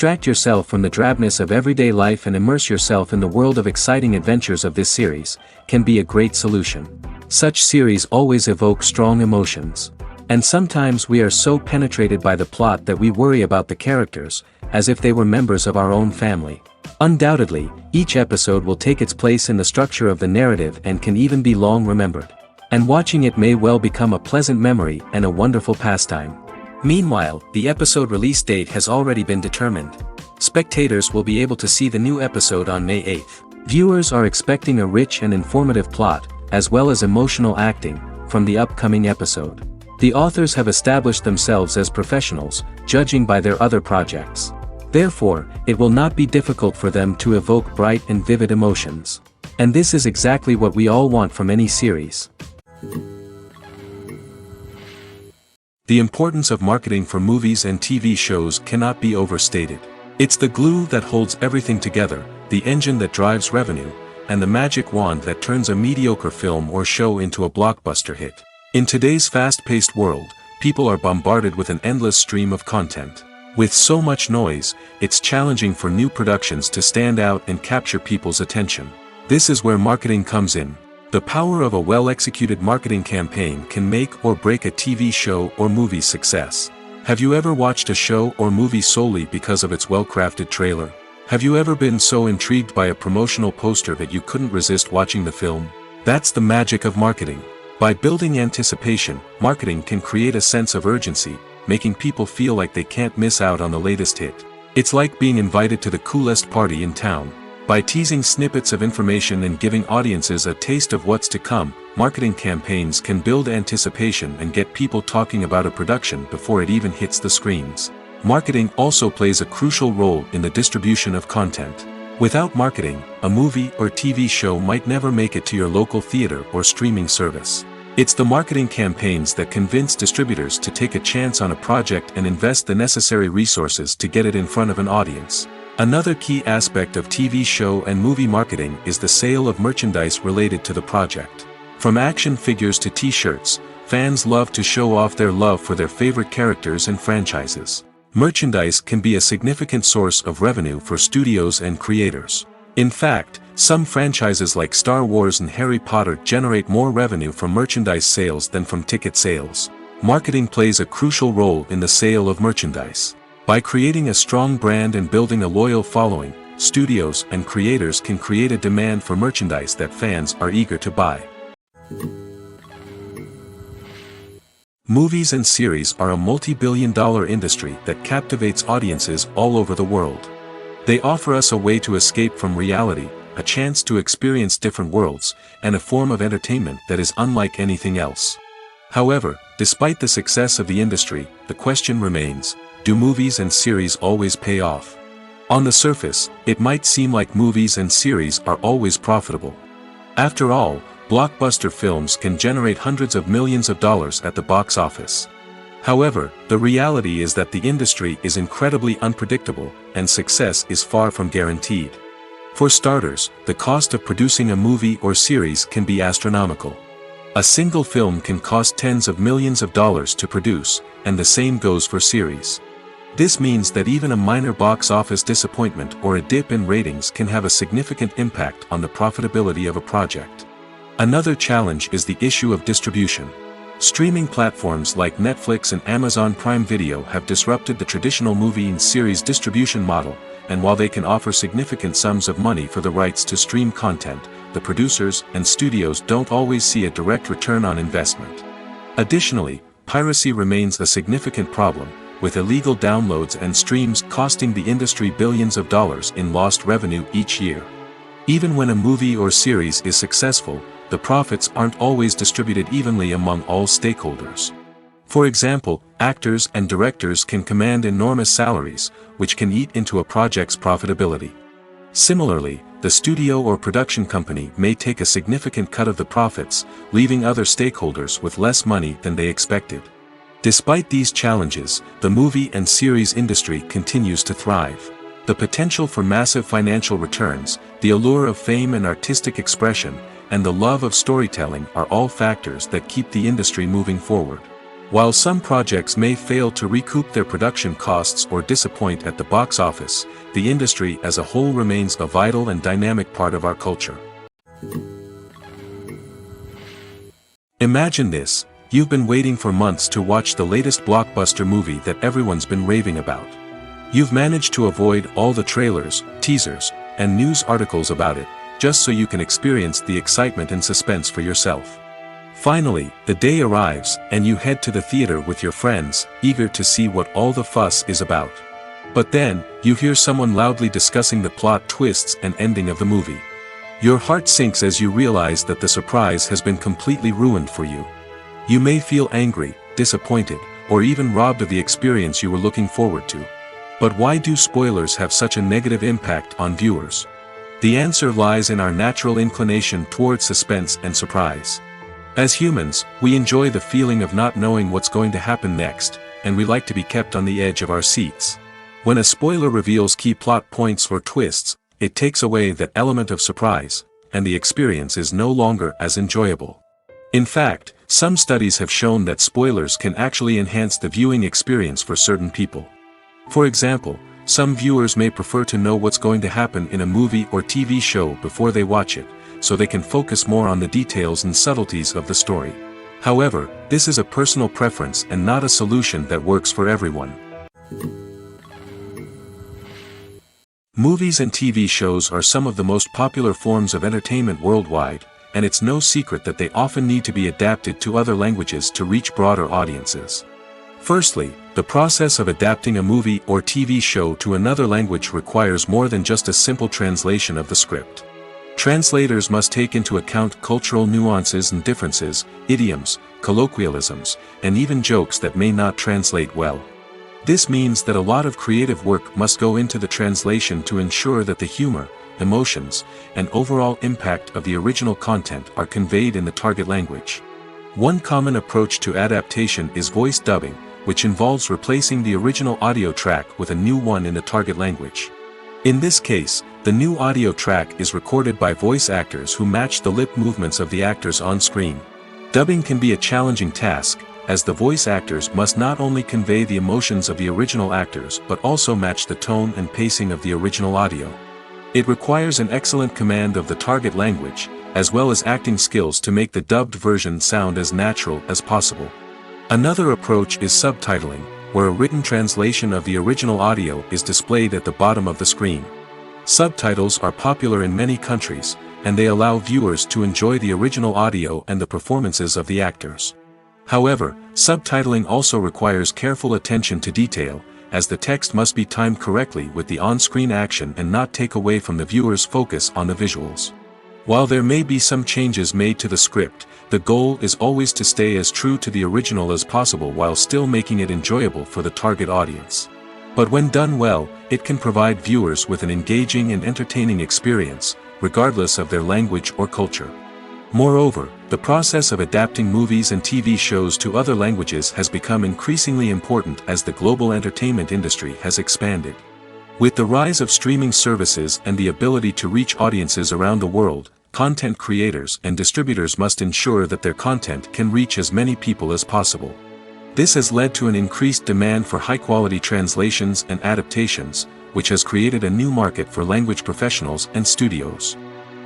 Distract yourself from the drabness of everyday life and immerse yourself in the world of exciting adventures of this series, can be a great solution. Such series always evoke strong emotions. And sometimes we are so penetrated by the plot that we worry about the characters, as if they were members of our own family. Undoubtedly, each episode will take its place in the structure of the narrative and can even be long remembered. And watching it may well become a pleasant memory and a wonderful pastime. Meanwhile, the episode release date has already been determined. Spectators will be able to see the new episode on May 8th. Viewers are expecting a rich and informative plot, as well as emotional acting, from the upcoming episode. The authors have established themselves as professionals, judging by their other projects. Therefore, it will not be difficult for them to evoke bright and vivid emotions. And this is exactly what we all want from any series. The importance of marketing for movies and TV shows cannot be overstated. It's the glue that holds everything together, the engine that drives revenue, and the magic wand that turns a mediocre film or show into a blockbuster hit. In today's fast-paced world, people are bombarded with an endless stream of content. With so much noise, it's challenging for new productions to stand out and capture people's attention. This is where marketing comes in. The power of a well-executed marketing campaign can make or break a TV show or movie's success. Have you ever watched a show or movie solely because of its well-crafted trailer? Have you ever been so intrigued by a promotional poster that you couldn't resist watching the film? That's the magic of marketing. By building anticipation, marketing can create a sense of urgency, making people feel like they can't miss out on the latest hit. It's like being invited to the coolest party in town. By teasing snippets of information and giving audiences a taste of what's to come, marketing campaigns can build anticipation and get people talking about a production before it even hits the screens. Marketing also plays a crucial role in the distribution of content. Without marketing, a movie or TV show might never make it to your local theater or streaming service. It's the marketing campaigns that convince distributors to take a chance on a project and invest the necessary resources to get it in front of an audience. Another key aspect of TV show and movie marketing is the sale of merchandise related to the project. From action figures to t-shirts, fans love to show off their love for their favorite characters and franchises. Merchandise can be a significant source of revenue for studios and creators. In fact, some franchises like Star Wars and Harry Potter generate more revenue from merchandise sales than from ticket sales. Marketing plays a crucial role in the sale of merchandise. By creating a strong brand and building a loyal following, studios and creators can create a demand for merchandise that fans are eager to buy. Movies and series are a multi-billion-dollar industry that captivates audiences all over the world. They offer us a way to escape from reality, a chance to experience different worlds, and a form of entertainment that is unlike anything else. However, despite the success of the industry, the question remains, do movies and series always pay off? On the surface, it might seem like movies and series are always profitable. After all, blockbuster films can generate hundreds of millions of dollars at the box office. However, the reality is that the industry is incredibly unpredictable, and success is far from guaranteed. For starters, the cost of producing a movie or series can be astronomical. A single film can cost tens of millions of dollars to produce, and the same goes for series. This means that even a minor box office disappointment or a dip in ratings can have a significant impact on the profitability of a project. Another challenge is the issue of distribution. Streaming platforms like Netflix and Amazon Prime Video have disrupted the traditional movie and series distribution model, and while they can offer significant sums of money for the rights to stream content, the producers and studios don't always see a direct return on investment. Additionally, piracy remains a significant problem, with illegal downloads and streams costing the industry billions of dollars in lost revenue each year. Even when a movie or series is successful, the profits aren't always distributed evenly among all stakeholders. For example, actors and directors can command enormous salaries, which can eat into a project's profitability. Similarly, the studio or production company may take a significant cut of the profits, leaving other stakeholders with less money than they expected. Despite these challenges, the movie and series industry continues to thrive. The potential for massive financial returns, the allure of fame and artistic expression, and the love of storytelling are all factors that keep the industry moving forward. While some projects may fail to recoup their production costs or disappoint at the box office, the industry as a whole remains a vital and dynamic part of our culture. Imagine this: you've been waiting for months to watch the latest blockbuster movie that everyone's been raving about. You've managed to avoid all the trailers, teasers, and news articles about it, just so you can experience the excitement and suspense for yourself. Finally, the day arrives, and you head to the theater with your friends, eager to see what all the fuss is about. But then, you hear someone loudly discussing the plot twists and ending of the movie. Your heart sinks as you realize that the surprise has been completely ruined for you. You may feel angry, disappointed, or even robbed of the experience you were looking forward to. But why do spoilers have such a negative impact on viewers? The answer lies in our natural inclination towards suspense and surprise. As humans, we enjoy the feeling of not knowing what's going to happen next, and we like to be kept on the edge of our seats. When a spoiler reveals key plot points or twists, it takes away that element of surprise, and the experience is no longer as enjoyable. In fact, some studies have shown that spoilers can actually enhance the viewing experience for certain people. For example, some viewers may prefer to know what's going to happen in a movie or TV show before they watch it, so they can focus more on the details and subtleties of the story. However, this is a personal preference and not a solution that works for everyone. Movies and TV shows are some of the most popular forms of entertainment worldwide, and it's no secret that they often need to be adapted to other languages to reach broader audiences. Firstly, the process of adapting a movie or TV show to another language requires more than just a simple translation of the script. Translators must take into account cultural nuances and differences, idioms, colloquialisms, and even jokes that may not translate well. This means that a lot of creative work must go into the translation to ensure that the humor, emotions, and overall impact of the original content are conveyed in the target language. One common approach to adaptation is voice dubbing, which involves replacing the original audio track with a new one in the target language. In this case, the new audio track is recorded by voice actors who match the lip movements of the actors on screen. Dubbing can be a challenging task, as the voice actors must not only convey the emotions of the original actors but also match the tone and pacing of the original audio. It requires an excellent command of the target language, as well as acting skills to make the dubbed version sound as natural as possible. Another approach is subtitling, where a written translation of the original audio is displayed at the bottom of the screen. Subtitles are popular in many countries, and they allow viewers to enjoy the original audio and the performances of the actors. However, subtitling also requires careful attention to detail, as the text must be timed correctly with the on-screen action and not take away from the viewer's focus on the visuals. While there may be some changes made to the script, the goal is always to stay as true to the original as possible while still making it enjoyable for the target audience. But when done well, it can provide viewers with an engaging and entertaining experience, regardless of their language or culture. Moreover, the process of adapting movies and TV shows to other languages has become increasingly important as the global entertainment industry has expanded. With the rise of streaming services and the ability to reach audiences around the world, content creators and distributors must ensure that their content can reach as many people as possible. This has led to an increased demand for high-quality translations and adaptations, which has created a new market for language professionals and studios.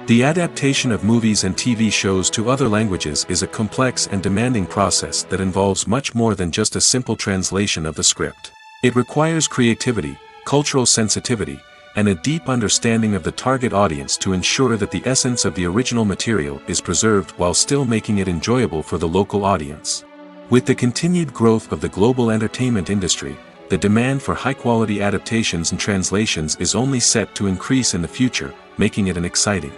The adaptation of movies and TV shows to other languages is a complex and demanding process that involves much more than just a simple translation of the script. It requires creativity, cultural sensitivity, and a deep understanding of the target audience to ensure that the essence of the original material is preserved while still making it enjoyable for the local audience. With the continued growth of the global entertainment industry, the demand for high-quality adaptations and translations is only set to increase in the future, making it an exciting.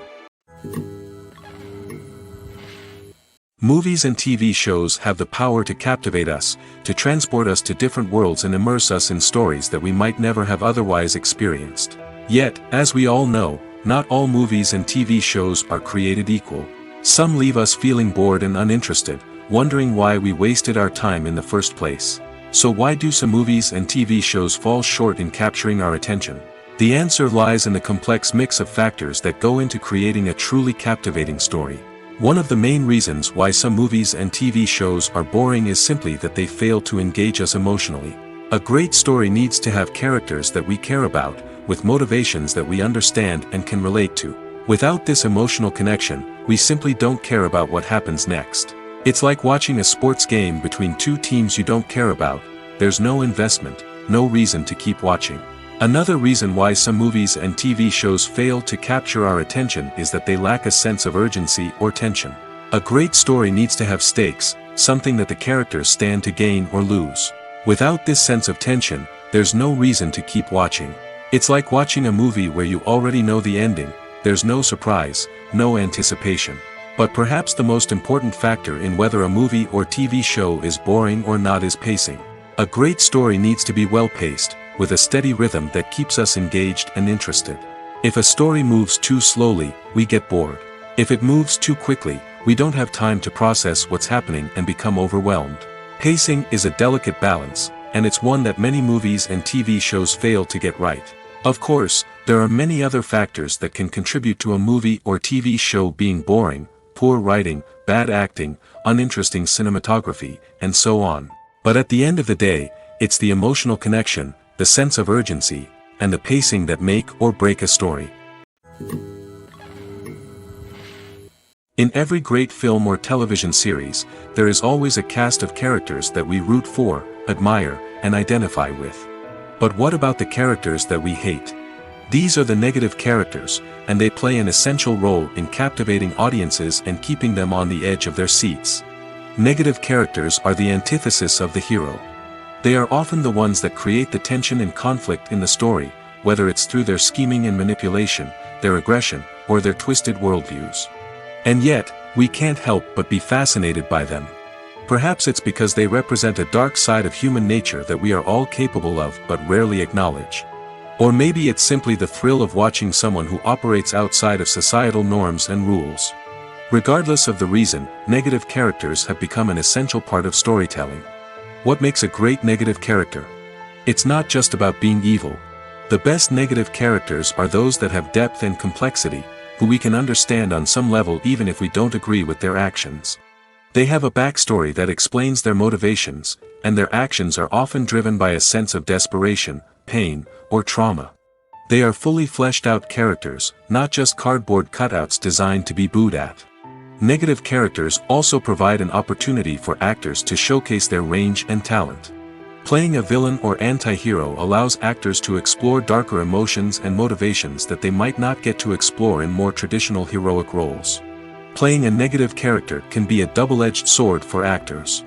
Movies and TV shows have the power to captivate us, to transport us to different worlds and immerse us in stories that we might never have otherwise experienced. Yet, as we all know, not all movies and TV shows are created equal. Some leave us feeling bored and uninterested, wondering why we wasted our time in the first place. So why do some movies and TV shows fall short in capturing our attention? The answer lies in the complex mix of factors that go into creating a truly captivating story. One of the main reasons why some movies and TV shows are boring is simply that they fail to engage us emotionally. A great story needs to have characters that we care about, with motivations that we understand and can relate to. Without this emotional connection, we simply don't care about what happens next. It's like watching a sports game between two teams you don't care about. There's no investment, no reason to keep watching. Another reason why some movies and TV shows fail to capture our attention is that they lack a sense of urgency or tension. A great story needs to have stakes, something that the characters stand to gain or lose. Without this sense of tension, there's no reason to keep watching. It's like watching a movie where you already know the ending. There's no surprise, no anticipation. But perhaps the most important factor in whether a movie or TV show is boring or not is pacing. A great story needs to be well-paced, with a steady rhythm that keeps us engaged and interested. If a story moves too slowly, we get bored. If it moves too quickly, we don't have time to process what's happening and become overwhelmed. Pacing is a delicate balance, and it's one that many movies and TV shows fail to get right. Of course, there are many other factors that can contribute to a movie or TV show being boring: poor writing, bad acting, uninteresting cinematography, and so on. But at the end of the day, it's the emotional connection, the sense of urgency, and the pacing that make or break a story. In every great film or television series, there is always a cast of characters that we root for, admire, and identify with. But what about the characters that we hate? These are the negative characters, and they play an essential role in captivating audiences and keeping them on the edge of their seats. Negative characters are the antithesis of the hero. They are often the ones that create the tension and conflict in the story, whether it's through their scheming and manipulation, their aggression, or their twisted worldviews. And yet, we can't help but be fascinated by them. Perhaps it's because they represent a dark side of human nature that we are all capable of but rarely acknowledge. Or maybe it's simply the thrill of watching someone who operates outside of societal norms and rules. Regardless of the reason, negative characters have become an essential part of storytelling. What makes a great negative character? It's not just about being evil. The best negative characters are those that have depth and complexity, who we can understand on some level even if we don't agree with their actions. They have a backstory that explains their motivations, and their actions are often driven by a sense of desperation, pain, or trauma. They are fully fleshed out characters, not just cardboard cutouts designed to be booed at. Negative characters also provide an opportunity for actors to showcase their range and talent. Playing a villain or anti-hero allows actors to explore darker emotions and motivations that they might not get to explore in more traditional heroic roles. Playing a negative character can be a double-edged sword for actors.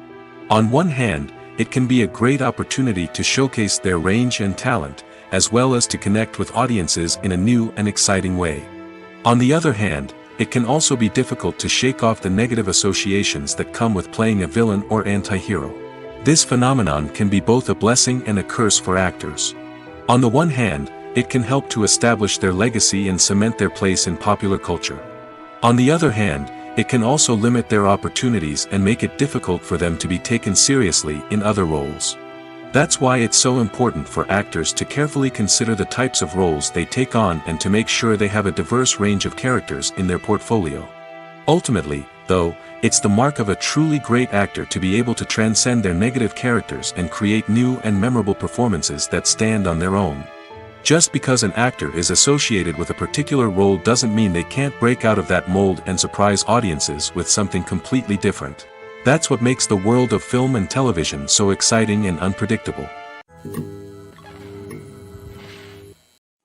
On one hand, it can be a great opportunity to showcase their range and talent, as well as to connect with audiences in a new and exciting way. On the other hand, it can also be difficult to shake off the negative associations that come with playing a villain or anti-hero. This phenomenon can be both a blessing and a curse for actors. On the one hand, it can help to establish their legacy and cement their place in popular culture. On the other hand, it can also limit their opportunities and make it difficult for them to be taken seriously in other roles. That's why it's so important for actors to carefully consider the types of roles they take on and to make sure they have a diverse range of characters in their portfolio. Ultimately, though, it's the mark of a truly great actor to be able to transcend their negative characters and create new and memorable performances that stand on their own. Just because an actor is associated with a particular role doesn't mean they can't break out of that mold and surprise audiences with something completely different. That's what makes the world of film and television so exciting and unpredictable.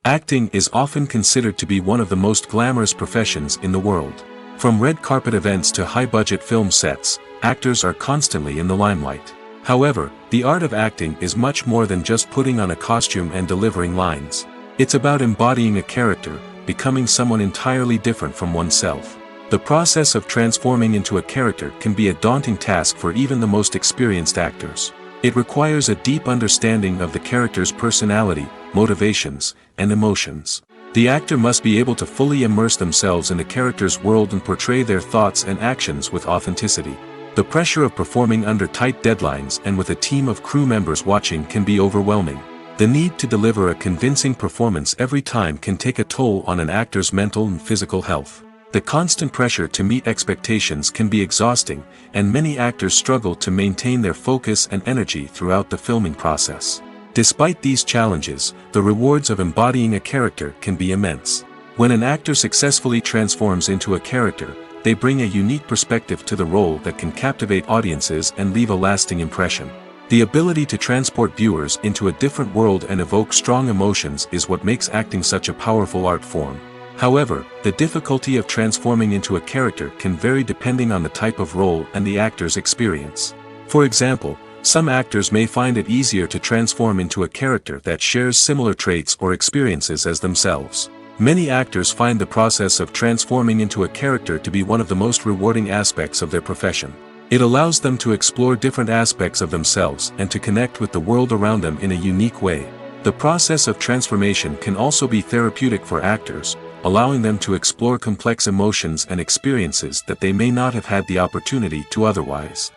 Acting is often considered to be one of the most glamorous professions in the world. From red carpet events to high-budget film sets, actors are constantly in the limelight. However, the art of acting is much more than just putting on a costume and delivering lines. It's about embodying a character, becoming someone entirely different from oneself. The process of transforming into a character can be a daunting task for even the most experienced actors. It requires a deep understanding of the character's personality, motivations, and emotions. The actor must be able to fully immerse themselves in the character's world and portray their thoughts and actions with authenticity. The pressure of performing under tight deadlines and with a team of crew members watching can be overwhelming. The need to deliver a convincing performance every time can take a toll on an actor's mental and physical health. The constant pressure to meet expectations can be exhausting, and many actors struggle to maintain their focus and energy throughout the filming process. Despite these challenges, the rewards of embodying a character can be immense. When an actor successfully transforms into a character, they bring a unique perspective to the role that can captivate audiences and leave a lasting impression. The ability to transport viewers into a different world and evoke strong emotions is what makes acting such a powerful art form. However, the difficulty of transforming into a character can vary depending on the type of role and the actor's experience. For example, some actors may find it easier to transform into a character that shares similar traits or experiences as themselves. Many actors find the process of transforming into a character to be one of the most rewarding aspects of their profession. It allows them to explore different aspects of themselves and to connect with the world around them in a unique way. The process of transformation can also be therapeutic for actors, allowing them to explore complex emotions and experiences that they may not have had the opportunity to otherwise.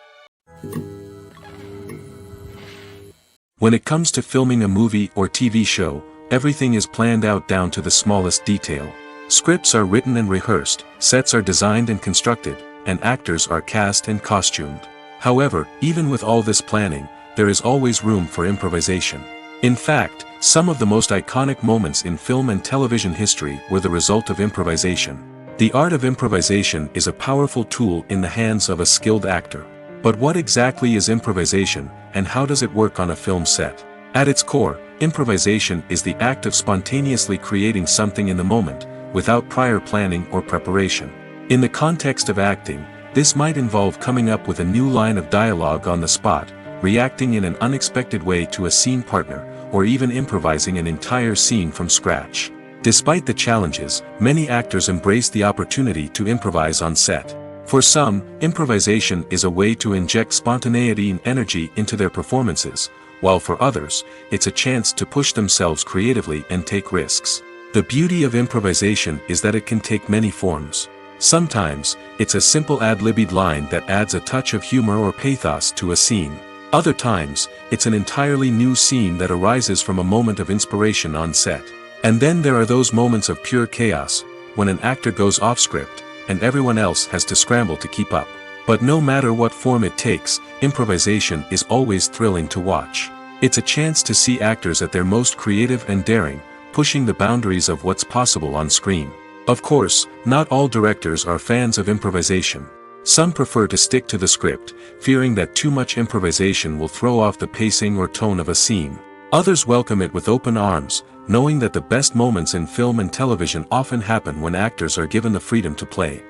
When it comes to filming a movie or TV show, everything is planned out down to the smallest detail. Scripts are written and rehearsed, sets are designed and constructed, and actors are cast and costumed. However, even with all this planning, there is always room for improvisation. In fact, some of the most iconic moments in film and television history were the result of improvisation. The art of improvisation is a powerful tool in the hands of a skilled actor. But what exactly is improvisation, and how does it work on a film set? At its core, improvisation is the act of spontaneously creating something in the moment, without prior planning or preparation. In the context of acting, this might involve coming up with a new line of dialogue on the spot, reacting in an unexpected way to a scene partner, or even improvising an entire scene from scratch. Despite the challenges, many actors embrace the opportunity to improvise on set. For some, improvisation is a way to inject spontaneity and energy into their performances, while for others, it's a chance to push themselves creatively and take risks. The beauty of improvisation is that it can take many forms. Sometimes, it's a simple ad-libbed line that adds a touch of humor or pathos to a scene. Other times, it's an entirely new scene that arises from a moment of inspiration on set. And then there are those moments of pure chaos, when an actor goes off script, and everyone else has to scramble to keep up. But no matter what form it takes, improvisation is always thrilling to watch. It's a chance to see actors at their most creative and daring, pushing the boundaries of what's possible on screen. Of course, not all directors are fans of improvisation. Some prefer to stick to the script, fearing that too much improvisation will throw off the pacing or tone of a scene. Others welcome it with open arms, knowing that the best moments in film and television often happen when actors are given the freedom to play.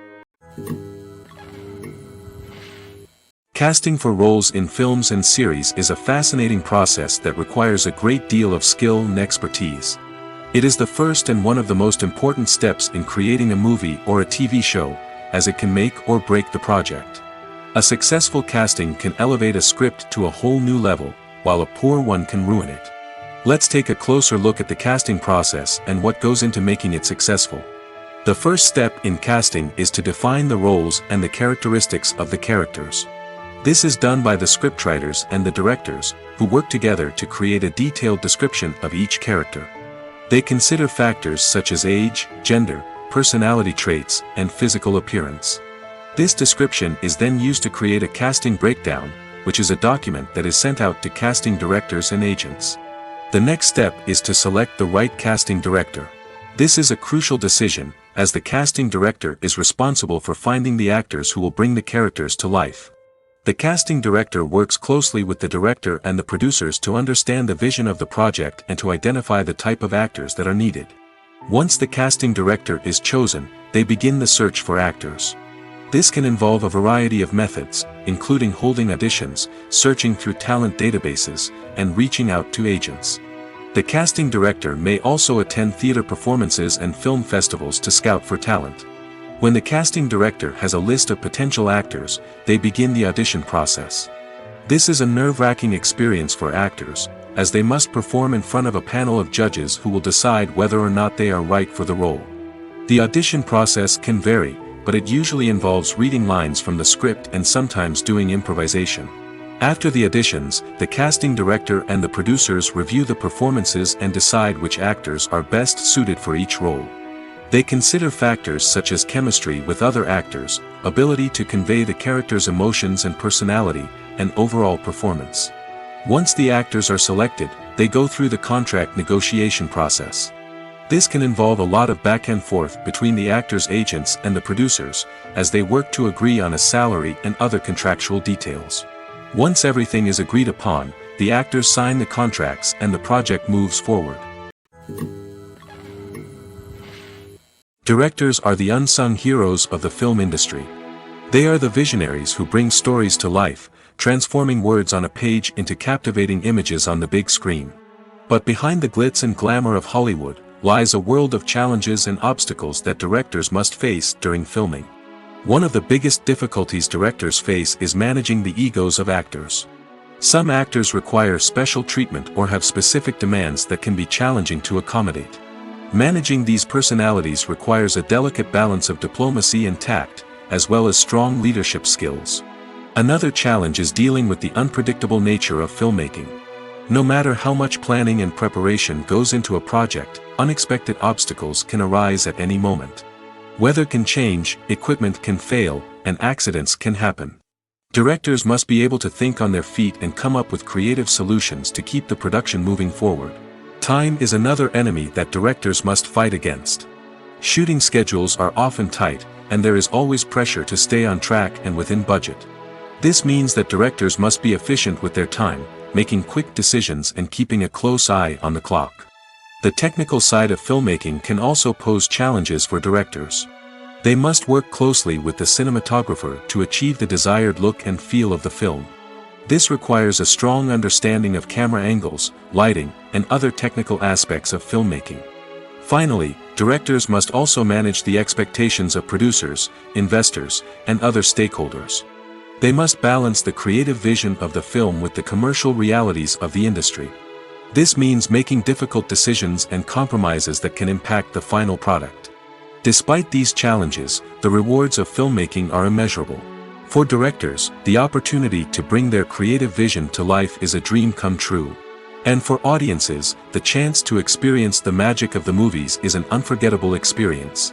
Casting for roles in films and series is a fascinating process that requires a great deal of skill and expertise. It is the first and one of the most important steps in creating a movie or a TV show, as it can make or break the project. A successful casting can elevate a script to a whole new level, while a poor one can ruin it. Let's take a closer look at the casting process and what goes into making it successful. The first step in casting is to define the roles and the characteristics of the characters. This is done by the scriptwriters and the directors, who work together to create a detailed description of each character. They consider factors such as age, gender, personality traits, and physical appearance. This description is then used to create a casting breakdown, which is a document that is sent out to casting directors and agents. The next step is to select the right casting director. This is a crucial decision, as the casting director is responsible for finding the actors who will bring the characters to life. The casting director works closely with the director and the producers to understand the vision of the project and to identify the type of actors that are needed. Once the casting director is chosen, they begin the search for actors. This can involve a variety of methods, including holding auditions, searching through talent databases, and reaching out to agents. The casting director may also attend theater performances and film festivals to scout for talent. When the casting director has a list of potential actors, they begin the audition process. This is a nerve-wracking experience for actors, as they must perform in front of a panel of judges who will decide whether or not they are right for the role. The audition process can vary, but it usually involves reading lines from the script and sometimes doing improvisation. After the auditions, the casting director and the producers review the performances and decide which actors are best suited for each role. They consider factors such as chemistry with other actors, ability to convey the character's emotions and personality, and overall performance. Once the actors are selected, they go through the contract negotiation process. This can involve a lot of back and forth between the actors' agents and the producers, as they work to agree on a salary and other contractual details. Once everything is agreed upon, the actors sign the contracts and the project moves forward. Directors are the unsung heroes of the film industry. They are the visionaries who bring stories to life, transforming words on a page into captivating images on the big screen. But behind the glitz and glamour of Hollywood, lies a world of challenges and obstacles that directors must face during filming. One of the biggest difficulties directors face is managing the egos of actors. Some actors require special treatment or have specific demands that can be challenging to accommodate. Managing these personalities requires a delicate balance of diplomacy and tact, as well as strong leadership skills. Another challenge is dealing with the unpredictable nature of filmmaking. No matter how much planning and preparation goes into a project, unexpected obstacles can arise at any moment. Weather can change, equipment can fail, and accidents can happen. Directors must be able to think on their feet and come up with creative solutions to keep the production moving forward. Time is another enemy that directors must fight against. Shooting schedules are often tight, and there is always pressure to stay on track and within budget. This means that directors must be efficient with their time, making quick decisions and keeping a close eye on the clock. The technical side of filmmaking can also pose challenges for directors. They must work closely with the cinematographer to achieve the desired look and feel of the film. This requires a strong understanding of camera angles, lighting, and other technical aspects of filmmaking. Finally, directors must also manage the expectations of producers, investors, and other stakeholders. They must balance the creative vision of the film with the commercial realities of the industry. This means making difficult decisions and compromises that can impact the final product. Despite these challenges, the rewards of filmmaking are immeasurable. For directors, the opportunity to bring their creative vision to life is a dream come true. And for audiences, the chance to experience the magic of the movies is an unforgettable experience.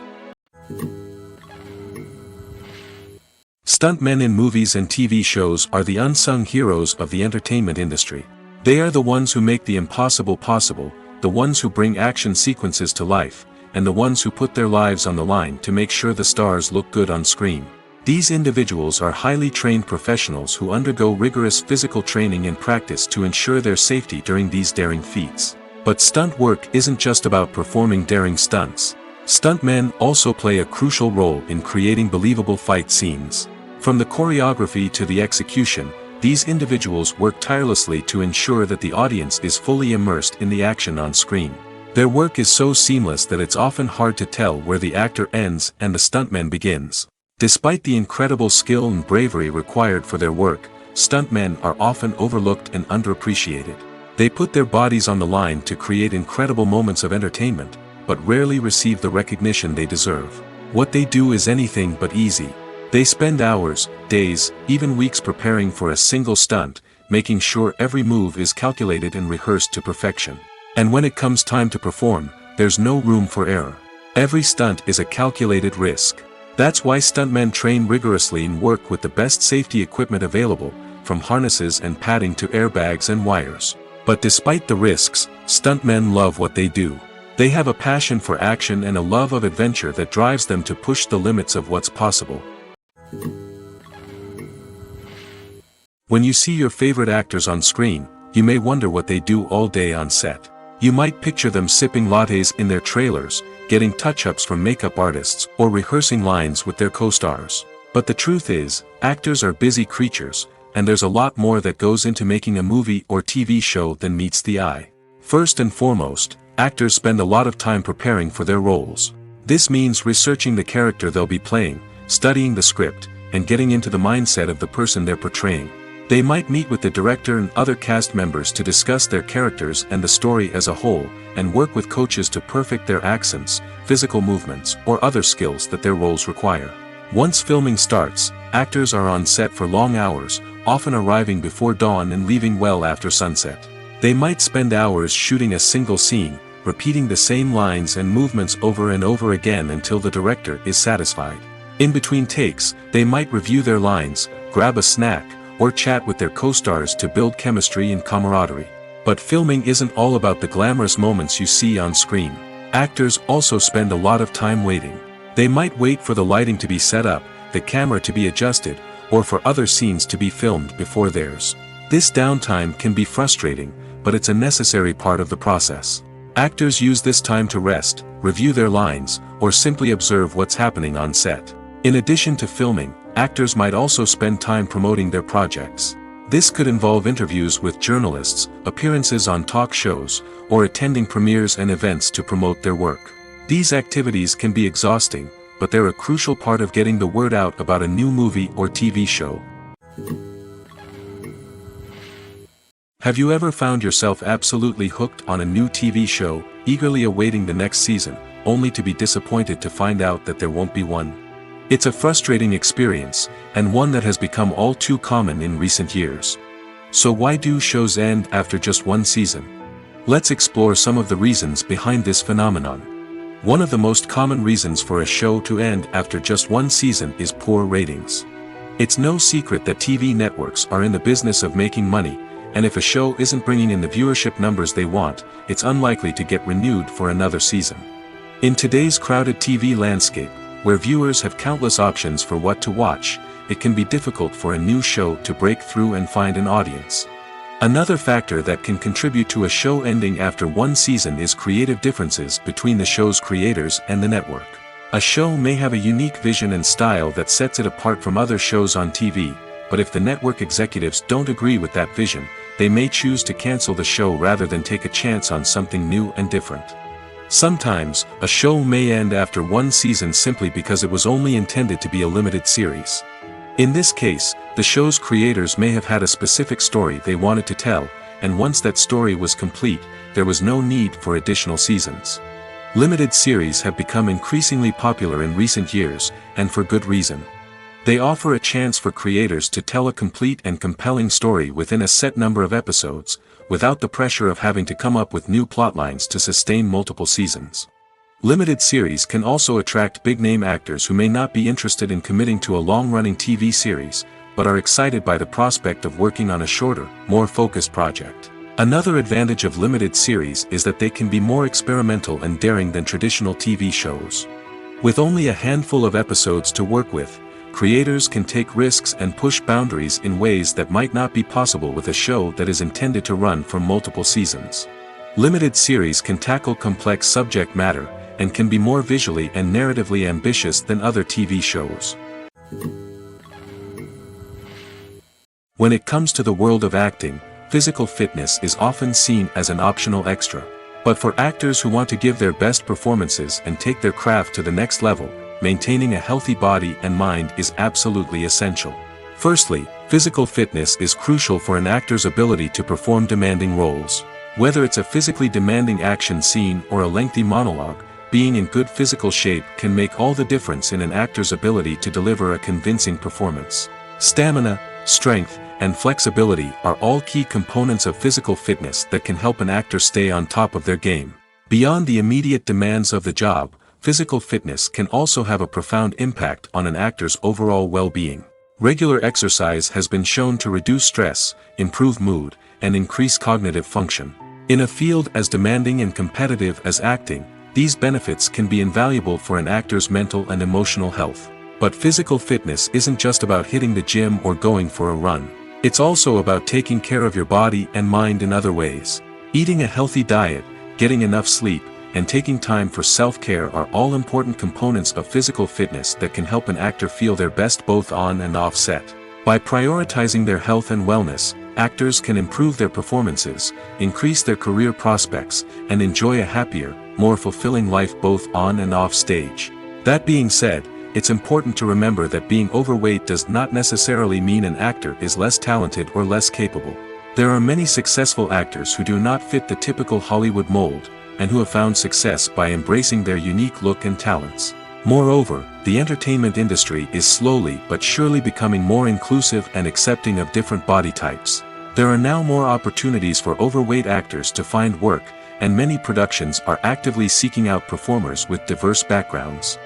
Stuntmen in movies and TV shows are the unsung heroes of the entertainment industry. They are the ones who make the impossible possible, the ones who bring action sequences to life, and the ones who put their lives on the line to make sure the stars look good on screen. These individuals are highly trained professionals who undergo rigorous physical training and practice to ensure their safety during these daring feats. But stunt work isn't just about performing daring stunts. Stuntmen also play a crucial role in creating believable fight scenes. From the choreography to the execution, these individuals work tirelessly to ensure that the audience is fully immersed in the action on screen. Their work is so seamless that it's often hard to tell where the actor ends and the stuntman begins. Despite the incredible skill and bravery required for their work, stuntmen are often overlooked and underappreciated. They put their bodies on the line to create incredible moments of entertainment, but rarely receive the recognition they deserve. What they do is anything but easy. They spend hours, days, even weeks preparing for a single stunt, making sure every move is calculated and rehearsed to perfection. And when it comes time to perform, there's no room for error. Every stunt is a calculated risk. That's why stuntmen train rigorously and work with the best safety equipment available, from harnesses and padding to airbags and wires. But despite the risks, stuntmen love what they do. They have a passion for action and a love of adventure that drives them to push the limits of what's possible. When you see your favorite actors on screen, you may wonder what they do all day on set. You might picture them sipping lattes in their trailers, getting touch-ups from makeup artists, or rehearsing lines with their co-stars. But the truth is, actors are busy creatures, and there's a lot more that goes into making a movie or TV show than meets the eye. First and foremost, actors spend a lot of time preparing for their roles. This means researching the character they'll be playing, studying the script, and getting into the mindset of the person they're portraying. They might meet with the director and other cast members to discuss their characters and the story as a whole, and work with coaches to perfect their accents, physical movements, or other skills that their roles require. Once filming starts, actors are on set for long hours, often arriving before dawn and leaving well after sunset. They might spend hours shooting a single scene, repeating the same lines and movements over and over again until the director is satisfied. In between takes, they might review their lines, grab a snack, or chat with their co-stars to build chemistry and camaraderie. But filming isn't all about the glamorous moments you see on screen. Actors also spend a lot of time waiting. They might wait for the lighting to be set up, the camera to be adjusted, or for other scenes to be filmed before theirs. This downtime can be frustrating, but it's a necessary part of the process. Actors use this time to rest, review their lines, or simply observe what's happening on set. In addition to filming, actors might also spend time promoting their projects. This could involve interviews with journalists, appearances on talk shows, or attending premieres and events to promote their work. These activities can be exhausting, but they're a crucial part of getting the word out about a new movie or TV show. Have you ever found yourself absolutely hooked on a new TV show, eagerly awaiting the next season, only to be disappointed to find out that there won't be one? It's a frustrating experience, and one that has become all too common in recent years. So why do shows end after just one season? Let's explore some of the reasons behind this phenomenon. One of the most common reasons for a show to end after just one season is poor ratings. It's no secret that TV networks are in the business of making money, and if a show isn't bringing in the viewership numbers they want, it's unlikely to get renewed for another season. In today's crowded TV landscape, where viewers have countless options for what to watch, it can be difficult for a new show to break through and find an audience. Another factor that can contribute to a show ending after one season is creative differences between the show's creators and the network. A show may have a unique vision and style that sets it apart from other shows on TV, but if the network executives don't agree with that vision, they may choose to cancel the show rather than take a chance on something new and different. Sometimes, a show may end after one season simply because it was only intended to be a limited series. In this case, the show's creators may have had a specific story they wanted to tell, and once that story was complete, there was no need for additional seasons. Limited series have become increasingly popular in recent years, and for good reason. They offer a chance for creators to tell a complete and compelling story within a set number of episodes, without the pressure of having to come up with new plotlines to sustain multiple seasons. Limited series can also attract big-name actors who may not be interested in committing to a long-running TV series, but are excited by the prospect of working on a shorter, more focused project. Another advantage of limited series is that they can be more experimental and daring than traditional TV shows. With only a handful of episodes to work with, creators can take risks and push boundaries in ways that might not be possible with a show that is intended to run for multiple seasons. Limited series can tackle complex subject matter, and can be more visually and narratively ambitious than other TV shows. When it comes to the world of acting, physical fitness is often seen as an optional extra. But for actors who want to give their best performances and take their craft to the next level, maintaining a healthy body and mind is absolutely essential. Firstly, physical fitness is crucial for an actor's ability to perform demanding roles. Whether it's a physically demanding action scene or a lengthy monologue, being in good physical shape can make all the difference in an actor's ability to deliver a convincing performance. Stamina, strength, and flexibility are all key components of physical fitness that can help an actor stay on top of their game. Beyond the immediate demands of the job, physical fitness can also have a profound impact on an actor's overall well-being. Regular exercise has been shown to reduce stress, improve mood, and increase cognitive function. In a field as demanding and competitive as acting, these benefits can be invaluable for an actor's mental and emotional health. But physical fitness isn't just about hitting the gym or going for a run. It's also about taking care of your body and mind in other ways. Eating a healthy diet, getting enough sleep, and taking time for self-care are all important components of physical fitness that can help an actor feel their best both on and off set. By prioritizing their health and wellness, actors can improve their performances, increase their career prospects, and enjoy a happier, more fulfilling life both on and off stage. That being said, it's important to remember that being overweight does not necessarily mean an actor is less talented or less capable. There are many successful actors who do not fit the typical Hollywood mold, and who have found success by embracing their unique look and talents. Moreover, the entertainment industry is slowly but surely becoming more inclusive and accepting of different body types. There are now more opportunities for overweight actors to find work, and many productions are actively seeking out performers with diverse backgrounds.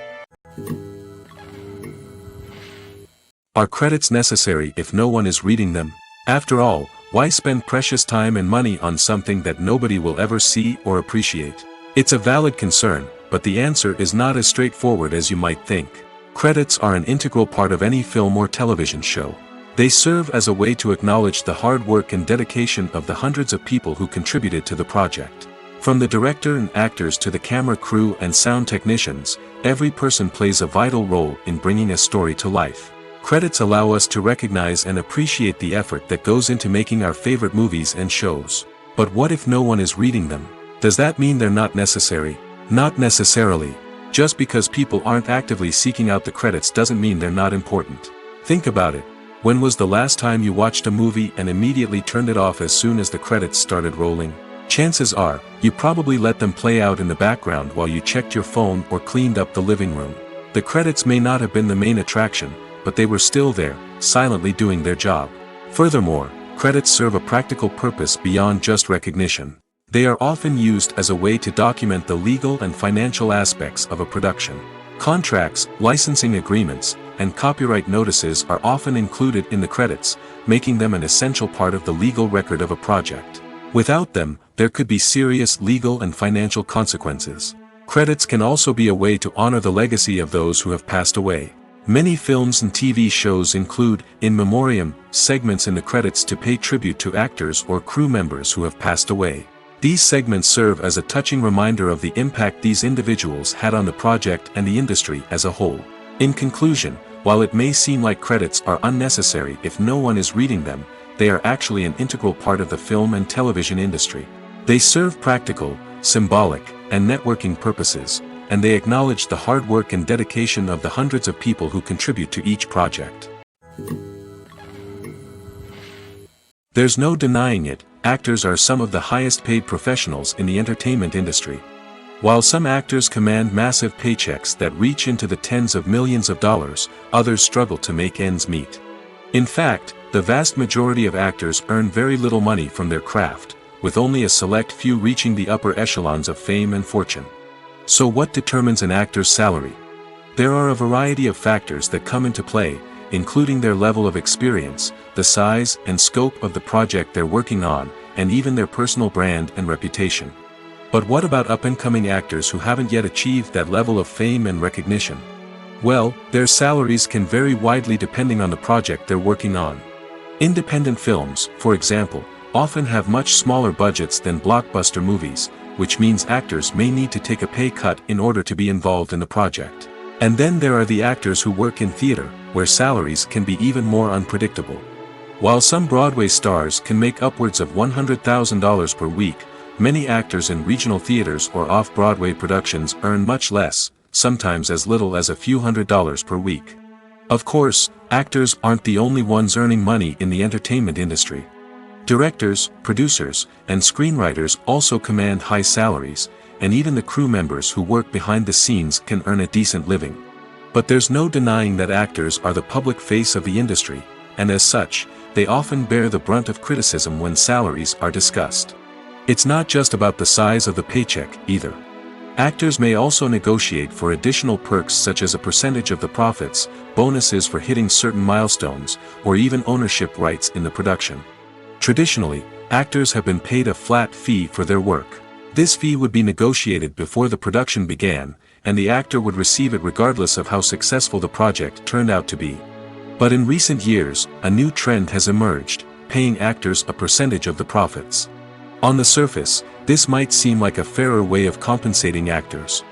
Are credits necessary if no one is reading them? After all, why spend precious time and money on something that nobody will ever see or appreciate? It's a valid concern, but the answer is not as straightforward as you might think. Credits are an integral part of any film or television show. They serve as a way to acknowledge the hard work and dedication of the hundreds of people who contributed to the project. From the director and actors to the camera crew and sound technicians, every person plays a vital role in bringing a story to life. Credits allow us to recognize and appreciate the effort that goes into making our favorite movies and shows. But what if no one is reading them? Does that mean they're not necessary? Not necessarily. Just because people aren't actively seeking out the credits doesn't mean they're not important. Think about it. When was the last time you watched a movie and immediately turned it off as soon as the credits started rolling? Chances are, you probably let them play out in the background while you checked your phone or cleaned up the living room. The credits may not have been the main attraction, but they were still there, silently doing their job. Furthermore, credits serve a practical purpose beyond just recognition. They are often used as a way to document the legal and financial aspects of a production. Contracts, licensing agreements, and copyright notices are often included in the credits, making them an essential part of the legal record of a project. Without them, there could be serious legal and financial consequences. Credits can also be a way to honor the legacy of those who have passed away. Many films and TV shows include, in memoriam, segments in the credits to pay tribute to actors or crew members who have passed away. These segments serve as a touching reminder of the impact these individuals had on the project and the industry as a whole. In conclusion, while it may seem like credits are unnecessary if no one is reading them, they are actually an integral part of the film and television industry. They serve practical, symbolic, and networking purposes, and they acknowledge the hard work and dedication of the hundreds of people who contribute to each project. There's no denying it, actors are some of the highest paid professionals in the entertainment industry. While some actors command massive paychecks that reach into the tens of millions of dollars, others struggle to make ends meet. In fact, the vast majority of actors earn very little money from their craft, with only a select few reaching the upper echelons of fame and fortune. So what determines an actor's salary? There are a variety of factors that come into play, including their level of experience, the size and scope of the project they're working on, and even their personal brand and reputation. But what about up-and-coming actors who haven't yet achieved that level of fame and recognition? Well, their salaries can vary widely depending on the project they're working on. Independent films, for example, often have much smaller budgets than blockbuster movies, which means actors may need to take a pay cut in order to be involved in the project. And then there are the actors who work in theater, where salaries can be even more unpredictable. While some Broadway stars can make upwards of $100,000 per week, many actors in regional theaters or off-Broadway productions earn much less, sometimes as little as a few $100s per week. Of course, actors aren't the only ones earning money in the entertainment industry. Directors, producers, and screenwriters also command high salaries, and even the crew members who work behind the scenes can earn a decent living. But there's no denying that actors are the public face of the industry, and as such, they often bear the brunt of criticism when salaries are discussed. It's not just about the size of the paycheck, either. Actors may also negotiate for additional perks such as a percentage of the profits, bonuses for hitting certain milestones, or even ownership rights in the production. Traditionally, actors have been paid a flat fee for their work. This fee would be negotiated before the production began, and the actor would receive it regardless of how successful the project turned out to be. But in recent years, a new trend has emerged, paying actors a percentage of the profits. On the surface, this might seem like a fairer way of compensating actors.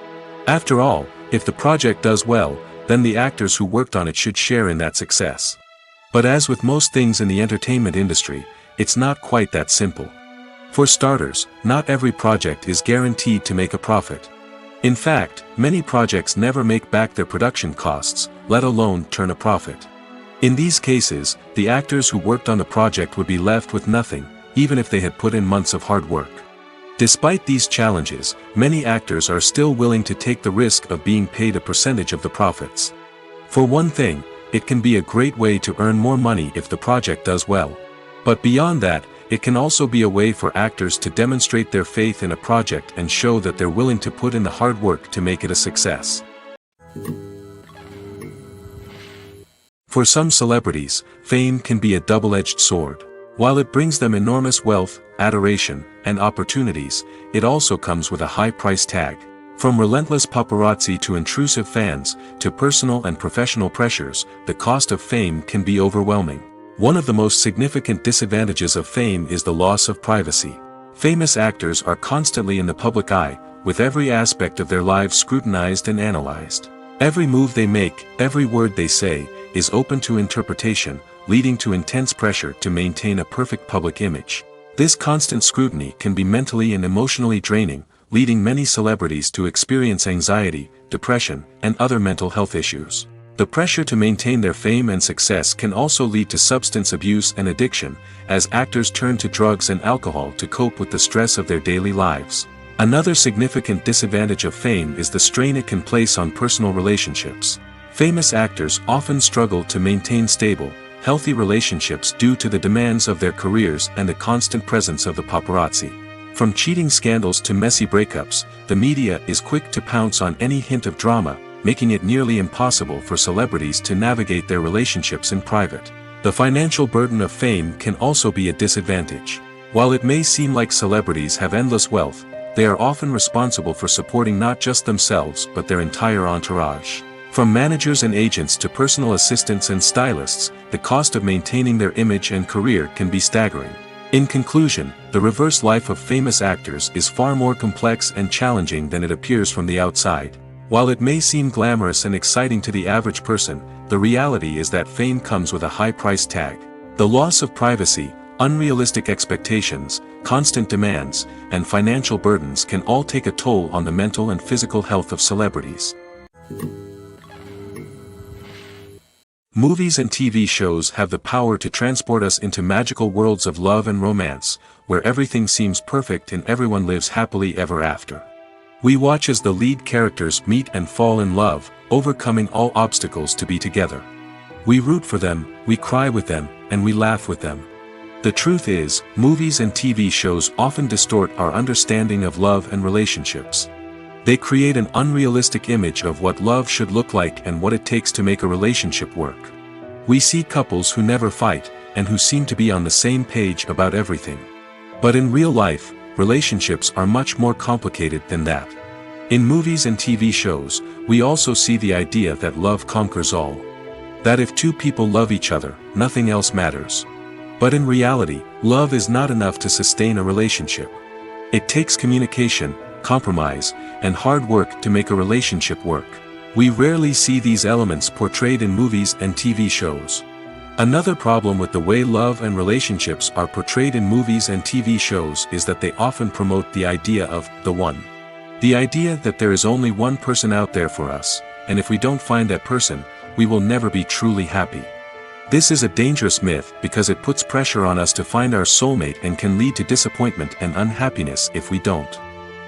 After all, if the project does well, then the actors who worked on it should share in that success. But as with most things in the entertainment industry, it's not quite that simple. For starters, not every project is guaranteed to make a profit. In fact, many projects never make back their production costs, let alone turn a profit. In these cases, the actors who worked on the project would be left with nothing, even if they had put in months of hard work. Despite these challenges, many actors are still willing to take the risk of being paid a percentage of the profits. For one thing, it can be a great way to earn more money if the project does well. But beyond that, it can also be a way for actors to demonstrate their faith in a project and show that they're willing to put in the hard work to make it a success. For some celebrities, fame can be a double-edged sword. While it brings them enormous wealth, adoration, and opportunities, it also comes with a high price tag. From relentless paparazzi to intrusive fans, to personal and professional pressures, the cost of fame can be overwhelming. One of the most significant disadvantages of fame is the loss of privacy. Famous actors are constantly in the public eye, with every aspect of their lives scrutinized and analyzed. Every move they make, every word they say, is open to interpretation, leading to intense pressure to maintain a perfect public image. This constant scrutiny can be mentally and emotionally draining, leading many celebrities to experience anxiety, depression, and other mental health issues. The pressure to maintain their fame and success can also lead to substance abuse and addiction, as actors turn to drugs and alcohol to cope with the stress of their daily lives. Another significant disadvantage of fame is the strain it can place on personal relationships. Famous actors often struggle to maintain stable, healthy relationships due to the demands of their careers and the constant presence of the paparazzi. From cheating scandals to messy breakups, the media is quick to pounce on any hint of drama, making it nearly impossible for celebrities to navigate their relationships in private. The financial burden of fame can also be a disadvantage. While it may seem like celebrities have endless wealth, they are often responsible for supporting not just themselves but their entire entourage. From managers and agents to personal assistants and stylists, the cost of maintaining their image and career can be staggering. In conclusion, the reverse life of famous actors is far more complex and challenging than it appears from the outside. While it may seem glamorous and exciting to the average person, the reality is that fame comes with a high price tag. The loss of privacy, unrealistic expectations, constant demands, and financial burdens can all take a toll on the mental and physical health of celebrities. Movies and TV shows have the power to transport us into magical worlds of love and romance, where everything seems perfect and everyone lives happily ever after. We watch as the lead characters meet and fall in love, overcoming all obstacles to be together. We root for them, we cry with them, and we laugh with them. The truth is, movies and TV shows often distort our understanding of love and relationships. They create an unrealistic image of what love should look like and what it takes to make a relationship work. We see couples who never fight, and who seem to be on the same page about everything. But in real life, relationships are much more complicated than that. In movies and TV shows, we also see the idea that love conquers all. That if two people love each other, nothing else matters. But in reality, love is not enough to sustain a relationship. It takes communication, compromise, and hard work to make a relationship work. We rarely see these elements portrayed in movies and TV shows. Another problem with the way love and relationships are portrayed in movies and TV shows is that they often promote the idea of the one. The idea that there is only one person out there for us, and if we don't find that person, we will never be truly happy. This is a dangerous myth because it puts pressure on us to find our soulmate and can lead to disappointment and unhappiness if we don't.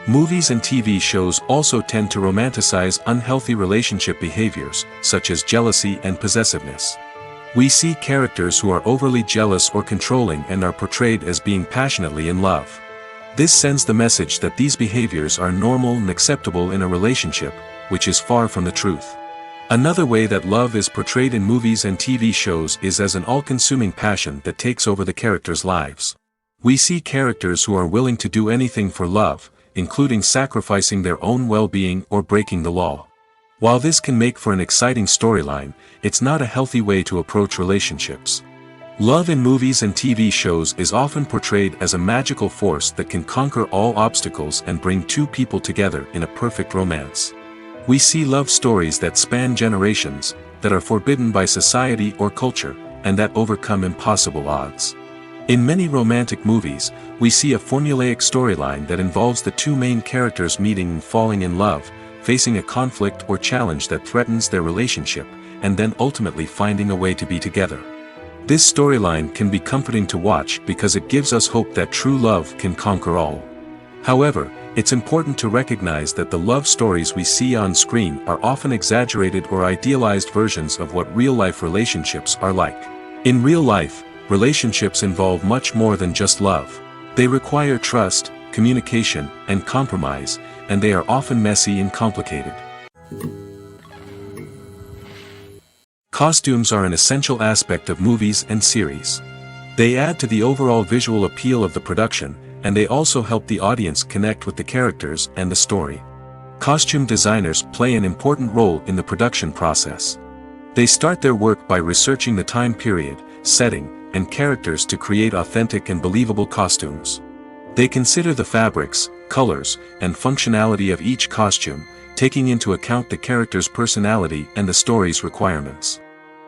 Movies and TV shows also tend to romanticize unhealthy relationship behaviors, such as jealousy and possessiveness. We see characters who are overly jealous or controlling and are portrayed as being passionately in love. This sends the message that these behaviors are normal and acceptable in a relationship, which is far from the truth. Another way that love is portrayed in movies and TV shows is as an all-consuming passion that takes over the characters' lives. We see characters who are willing to do anything for love, including sacrificing their own well-being or breaking the law. While this can make for an exciting storyline, it's not a healthy way to approach relationships. Love in movies and TV shows is often portrayed as a magical force that can conquer all obstacles and bring two people together in a perfect romance. We see love stories that span generations, that are forbidden by society or culture, and that overcome impossible odds. In many romantic movies, we see a formulaic storyline that involves the two main characters meeting and falling in love, facing a conflict or challenge that threatens their relationship, and then ultimately finding a way to be together. This storyline can be comforting to watch because it gives us hope that true love can conquer all. However, it's important to recognize that the love stories we see on screen are often exaggerated or idealized versions of what real-life relationships are like. In real life, relationships involve much more than just love. They require trust, communication, and compromise, and they are often messy and complicated. Costumes are an essential aspect of movies and series. They add to the overall visual appeal of the production, and they also help the audience connect with the characters and the story. Costume designers play an important role in the production process. They start their work by researching the time period, setting, and characters to create authentic and believable costumes. They consider the fabrics, colors, and functionality of each costume, taking into account the character's personality and the story's requirements.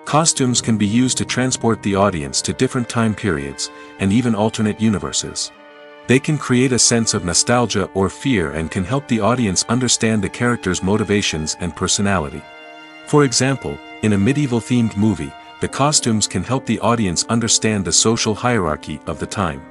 Costumes can be used to transport the audience to different time periods, and even alternate universes. They can create a sense of nostalgia or fear and can help the audience understand the character's motivations and personality. For example, in a medieval-themed movie, the costumes can help the audience understand the social hierarchy of the time.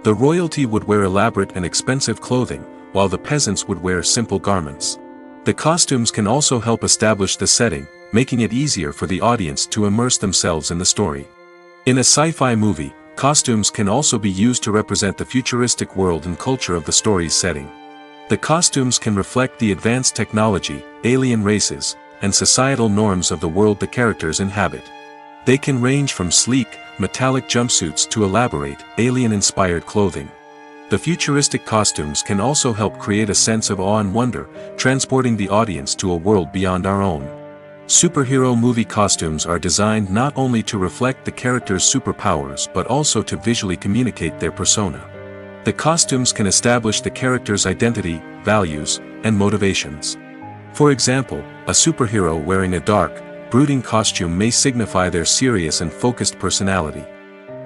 The royalty would wear elaborate and expensive clothing, while the peasants would wear simple garments. The costumes can also help establish the setting, making it easier for the audience to immerse themselves in the story. In a sci-fi movie, costumes can also be used to represent the futuristic world and culture of the story's setting. The costumes can reflect the advanced technology, alien races, and societal norms of the world the characters inhabit. They can range from sleek, metallic jumpsuits to elaborate, alien-inspired clothing. The futuristic costumes can also help create a sense of awe and wonder, transporting the audience to a world beyond our own. Superhero movie costumes are designed not only to reflect the character's superpowers but also to visually communicate their persona. The costumes can establish the character's identity, values, and motivations. For example, a superhero wearing a dark, brooding costume may signify their serious and focused personality.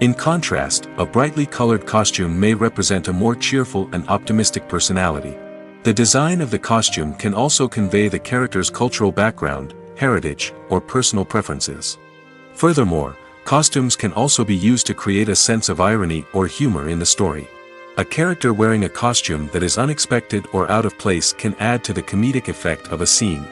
In contrast, a brightly colored costume may represent a more cheerful and optimistic personality. The design of the costume can also convey the character's cultural background, heritage, or personal preferences. Furthermore, costumes can also be used to create a sense of irony or humor in the story. A character wearing a costume that is unexpected or out of place can add to the comedic effect of a scene.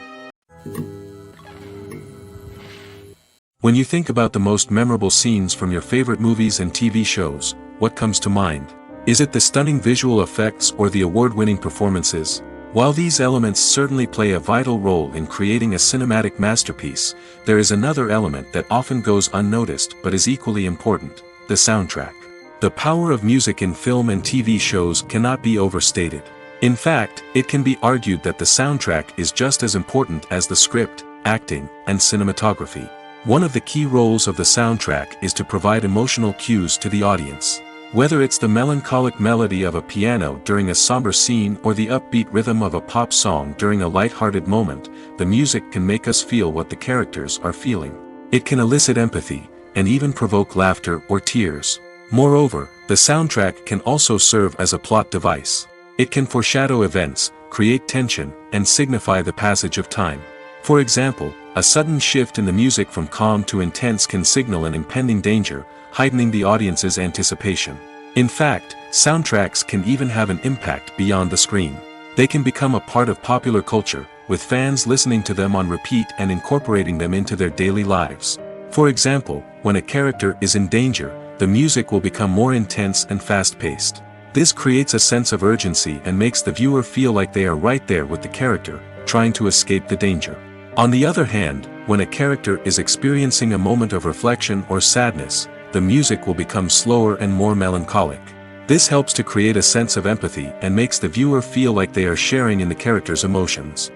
When you think about the most memorable scenes from your favorite movies and TV shows, what comes to mind? Is it the stunning visual effects or the award-winning performances? While these elements certainly play a vital role in creating a cinematic masterpiece, there is another element that often goes unnoticed but is equally important: the soundtrack. The power of music in film and TV shows cannot be overstated. In fact, it can be argued that the soundtrack is just as important as the script, acting, and cinematography. One of the key roles of the soundtrack is to provide emotional cues to the audience. Whether it's the melancholic melody of a piano during a somber scene or the upbeat rhythm of a pop song during a light-hearted moment, the music can make us feel what the characters are feeling. It can elicit empathy, and even provoke laughter or tears. Moreover, the soundtrack can also serve as a plot device. It can foreshadow events, create tension, and signify the passage of time. For example, a sudden shift in the music from calm to intense can signal an impending danger, heightening the audience's anticipation. In fact, soundtracks can even have an impact beyond the screen. They can become a part of popular culture, with fans listening to them on repeat and incorporating them into their daily lives. For example, when a character is in danger, the music will become more intense and fast-paced. This creates a sense of urgency and makes the viewer feel like they are right there with the character, trying to escape the danger. On the other hand, when a character is experiencing a moment of reflection or sadness, the music will become slower and more melancholic. This helps to create a sense of empathy and makes the viewer feel like they are sharing in the character's emotions.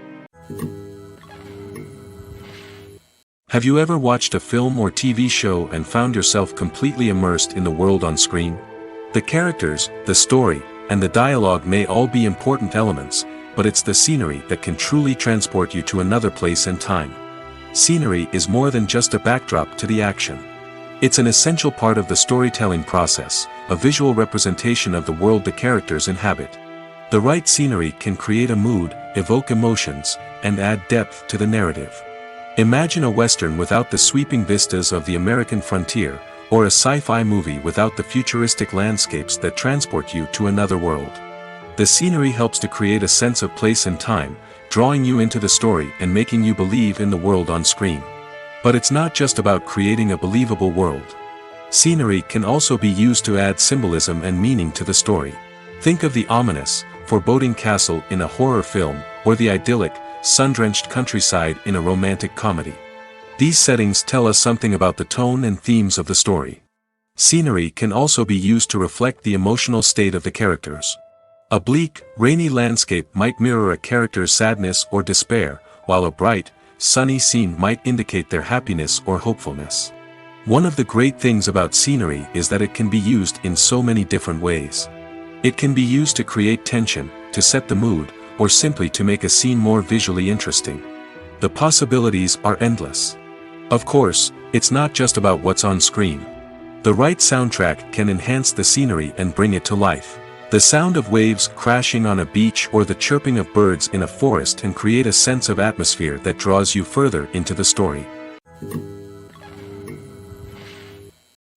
Have you ever watched a film or TV show and found yourself completely immersed in the world on screen? The characters, the story, and the dialogue may all be important elements, but it's the scenery that can truly transport you to another place and time. Scenery is more than just a backdrop to the action. It's an essential part of the storytelling process, a visual representation of the world the characters inhabit. The right scenery can create a mood, evoke emotions, and add depth to the narrative. Imagine a Western without the sweeping vistas of the American frontier, or a sci-fi movie without the futuristic landscapes that transport you to another world. The scenery helps to create a sense of place and time, drawing you into the story and making you believe in the world on screen. But it's not just about creating a believable world. Scenery can also be used to add symbolism and meaning to the story. Think of the ominous, foreboding castle in a horror film, or the idyllic, sun-drenched countryside in a romantic comedy. These settings tell us something about the tone and themes of the story. Scenery can also be used to reflect the emotional state of the characters. A bleak, rainy landscape might mirror a character's sadness or despair, while a bright, sunny scene might indicate their happiness or hopefulness. One of the great things about scenery is that it can be used in so many different ways. It can be used to create tension, to set the mood, or simply to make a scene more visually interesting. The possibilities are endless. Of course, it's not just about what's on screen. The right soundtrack can enhance the scenery and bring it to life. The sound of waves crashing on a beach or the chirping of birds in a forest can create a sense of atmosphere that draws you further into the story.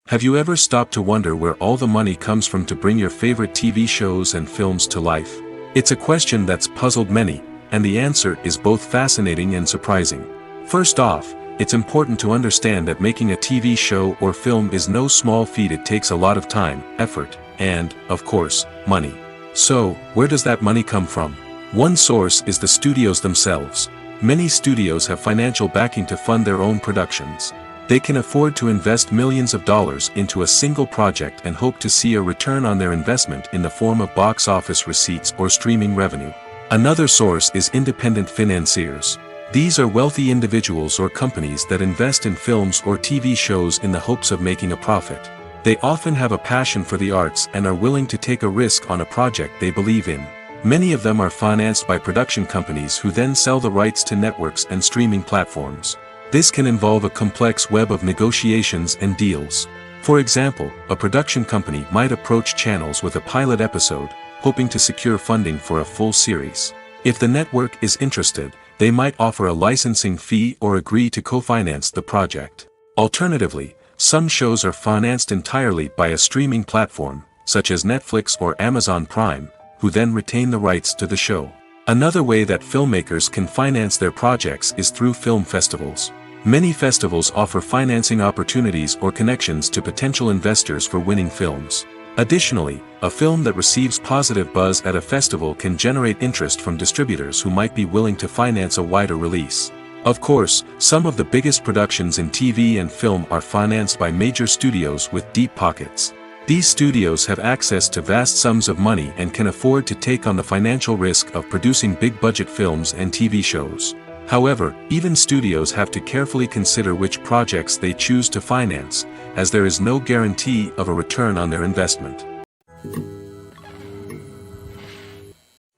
Have you ever stopped to wonder where all the money comes from to bring your favorite TV shows and films to life? It's a question that's puzzled many, and the answer is both fascinating and surprising. First off, it's important to understand that making a TV show or film is no small feat. It takes a lot of time, effort, and, of course, money. So, where does that money come from? One source is the studios themselves. Many studios have financial backing to fund their own productions. They can afford to invest millions of dollars into a single project and hope to see a return on their investment in the form of box office receipts or streaming revenue. Another source is independent financiers. These are wealthy individuals or companies that invest in films or TV shows in the hopes of making a profit. They often have a passion for the arts and are willing to take a risk on a project they believe in. Many of them are financed by production companies who then sell the rights to networks and streaming platforms. This can involve a complex web of negotiations and deals. For example, a production company might approach channels with a pilot episode, hoping to secure funding for a full series. If the network is interested, they might offer a licensing fee or agree to co-finance the project. Alternatively, some shows are financed entirely by a streaming platform, such as Netflix or Amazon Prime, who then retain the rights to the show. Another way that filmmakers can finance their projects is through film festivals. Many festivals offer financing opportunities or connections to potential investors for winning films. Additionally, a film that receives positive buzz at a festival can generate interest from distributors who might be willing to finance a wider release. Of course, some of the biggest productions in TV and film are financed by major studios with deep pockets. These studios have access to vast sums of money and can afford to take on the financial risk of producing big-budget films and TV shows. However, even studios have to carefully consider which projects they choose to finance, as there is no guarantee of a return on their investment.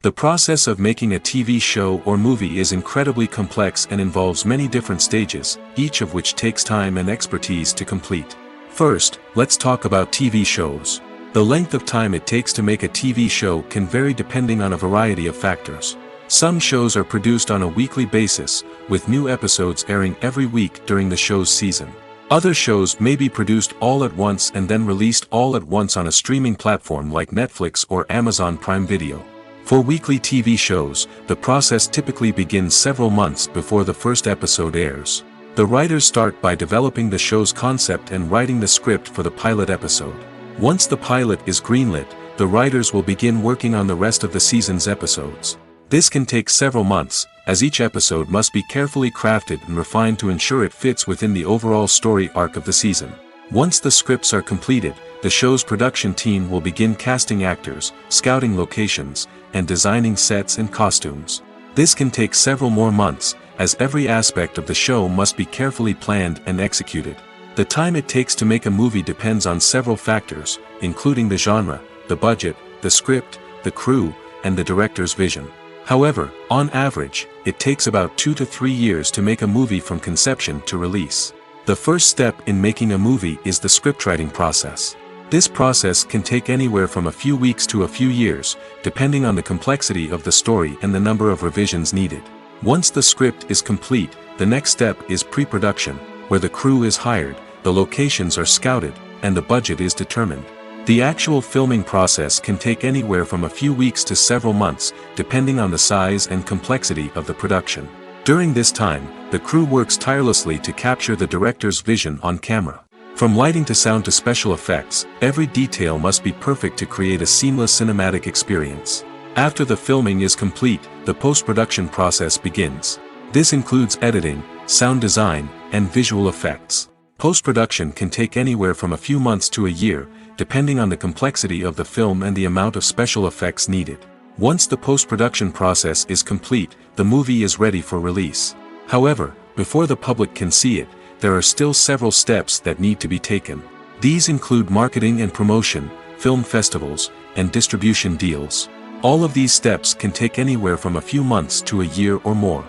The process of making a TV show or movie is incredibly complex and involves many different stages, each of which takes time and expertise to complete. First, let's talk about TV shows. The length of time it takes to make a TV show can vary depending on a variety of factors. Some shows are produced on a weekly basis, with new episodes airing every week during the show's season. Other shows may be produced all at once and then released all at once on a streaming platform like Netflix or Amazon Prime Video. For weekly TV shows, the process typically begins several months before the first episode airs. The writers start by developing the show's concept and writing the script for the pilot episode. Once the pilot is greenlit, the writers will begin working on the rest of the season's episodes. This can take several months, as each episode must be carefully crafted and refined to ensure it fits within the overall story arc of the season. Once the scripts are completed, the show's production team will begin casting actors, scouting locations, and designing sets and costumes. This can take several more months, as every aspect of the show must be carefully planned and executed. The time it takes to make a movie depends on several factors, including the genre, the budget, the script, the crew, and the director's vision. However, on average, it takes about 2 to 3 years to make a movie from conception to release. The first step in making a movie is the scriptwriting process. This process can take anywhere from a few weeks to a few years, depending on the complexity of the story and the number of revisions needed. Once the script is complete, the next step is pre-production, where the crew is hired, the locations are scouted, and the budget is determined. The actual filming process can take anywhere from a few weeks to several months, depending on the size and complexity of the production. During this time, the crew works tirelessly to capture the director's vision on camera. From lighting to sound to special effects, every detail must be perfect to create a seamless cinematic experience. After the filming is complete, the post-production process begins. This includes editing, sound design, and visual effects. Post-production can take anywhere from a few months to a year, depending on the complexity of the film and the amount of special effects needed. Once the post-production process is complete, the movie is ready for release. However, before the public can see it, there are still several steps that need to be taken. These include marketing and promotion, film festivals, and distribution deals. All of these steps can take anywhere from a few months to a year or more.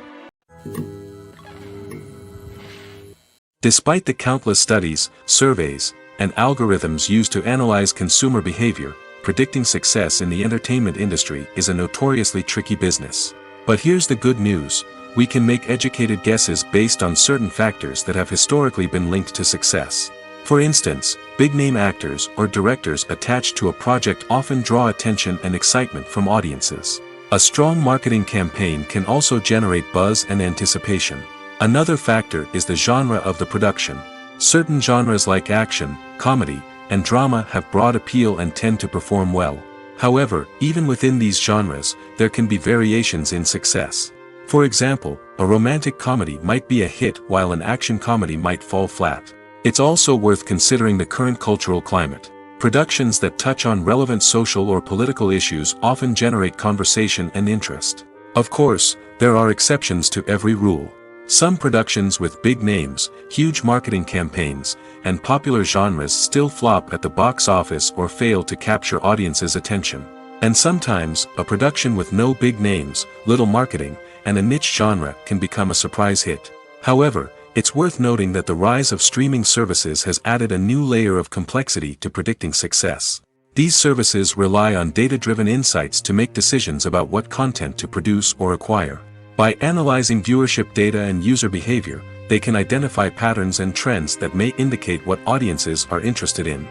Despite the countless studies, surveys, and algorithms used to analyze consumer behavior, predicting success in the entertainment industry is a notoriously tricky business. But here's the good news: we can make educated guesses based on certain factors that have historically been linked to success. For instance, big-name actors or directors attached to a project often draw attention and excitement from audiences. A strong marketing campaign can also generate buzz and anticipation. Another factor is the genre of the production. Certain genres like action, comedy, and drama have broad appeal and tend to perform well. However, even within these genres, there can be variations in success. For example, a romantic comedy might be a hit while an action comedy might fall flat. It's also worth considering the current cultural climate. Productions that touch on relevant social or political issues often generate conversation and interest. Of course, there are exceptions to every rule. Some productions with big names, huge marketing campaigns, and popular genres still flop at the box office or fail to capture audiences' attention. And sometimes, a production with no big names, little marketing, and a niche genre can become a surprise hit. However, it's worth noting that the rise of streaming services has added a new layer of complexity to predicting success. These services rely on data-driven insights to make decisions about what content to produce or acquire. By analyzing viewership data and user behavior, they can identify patterns and trends that may indicate what audiences are interested in.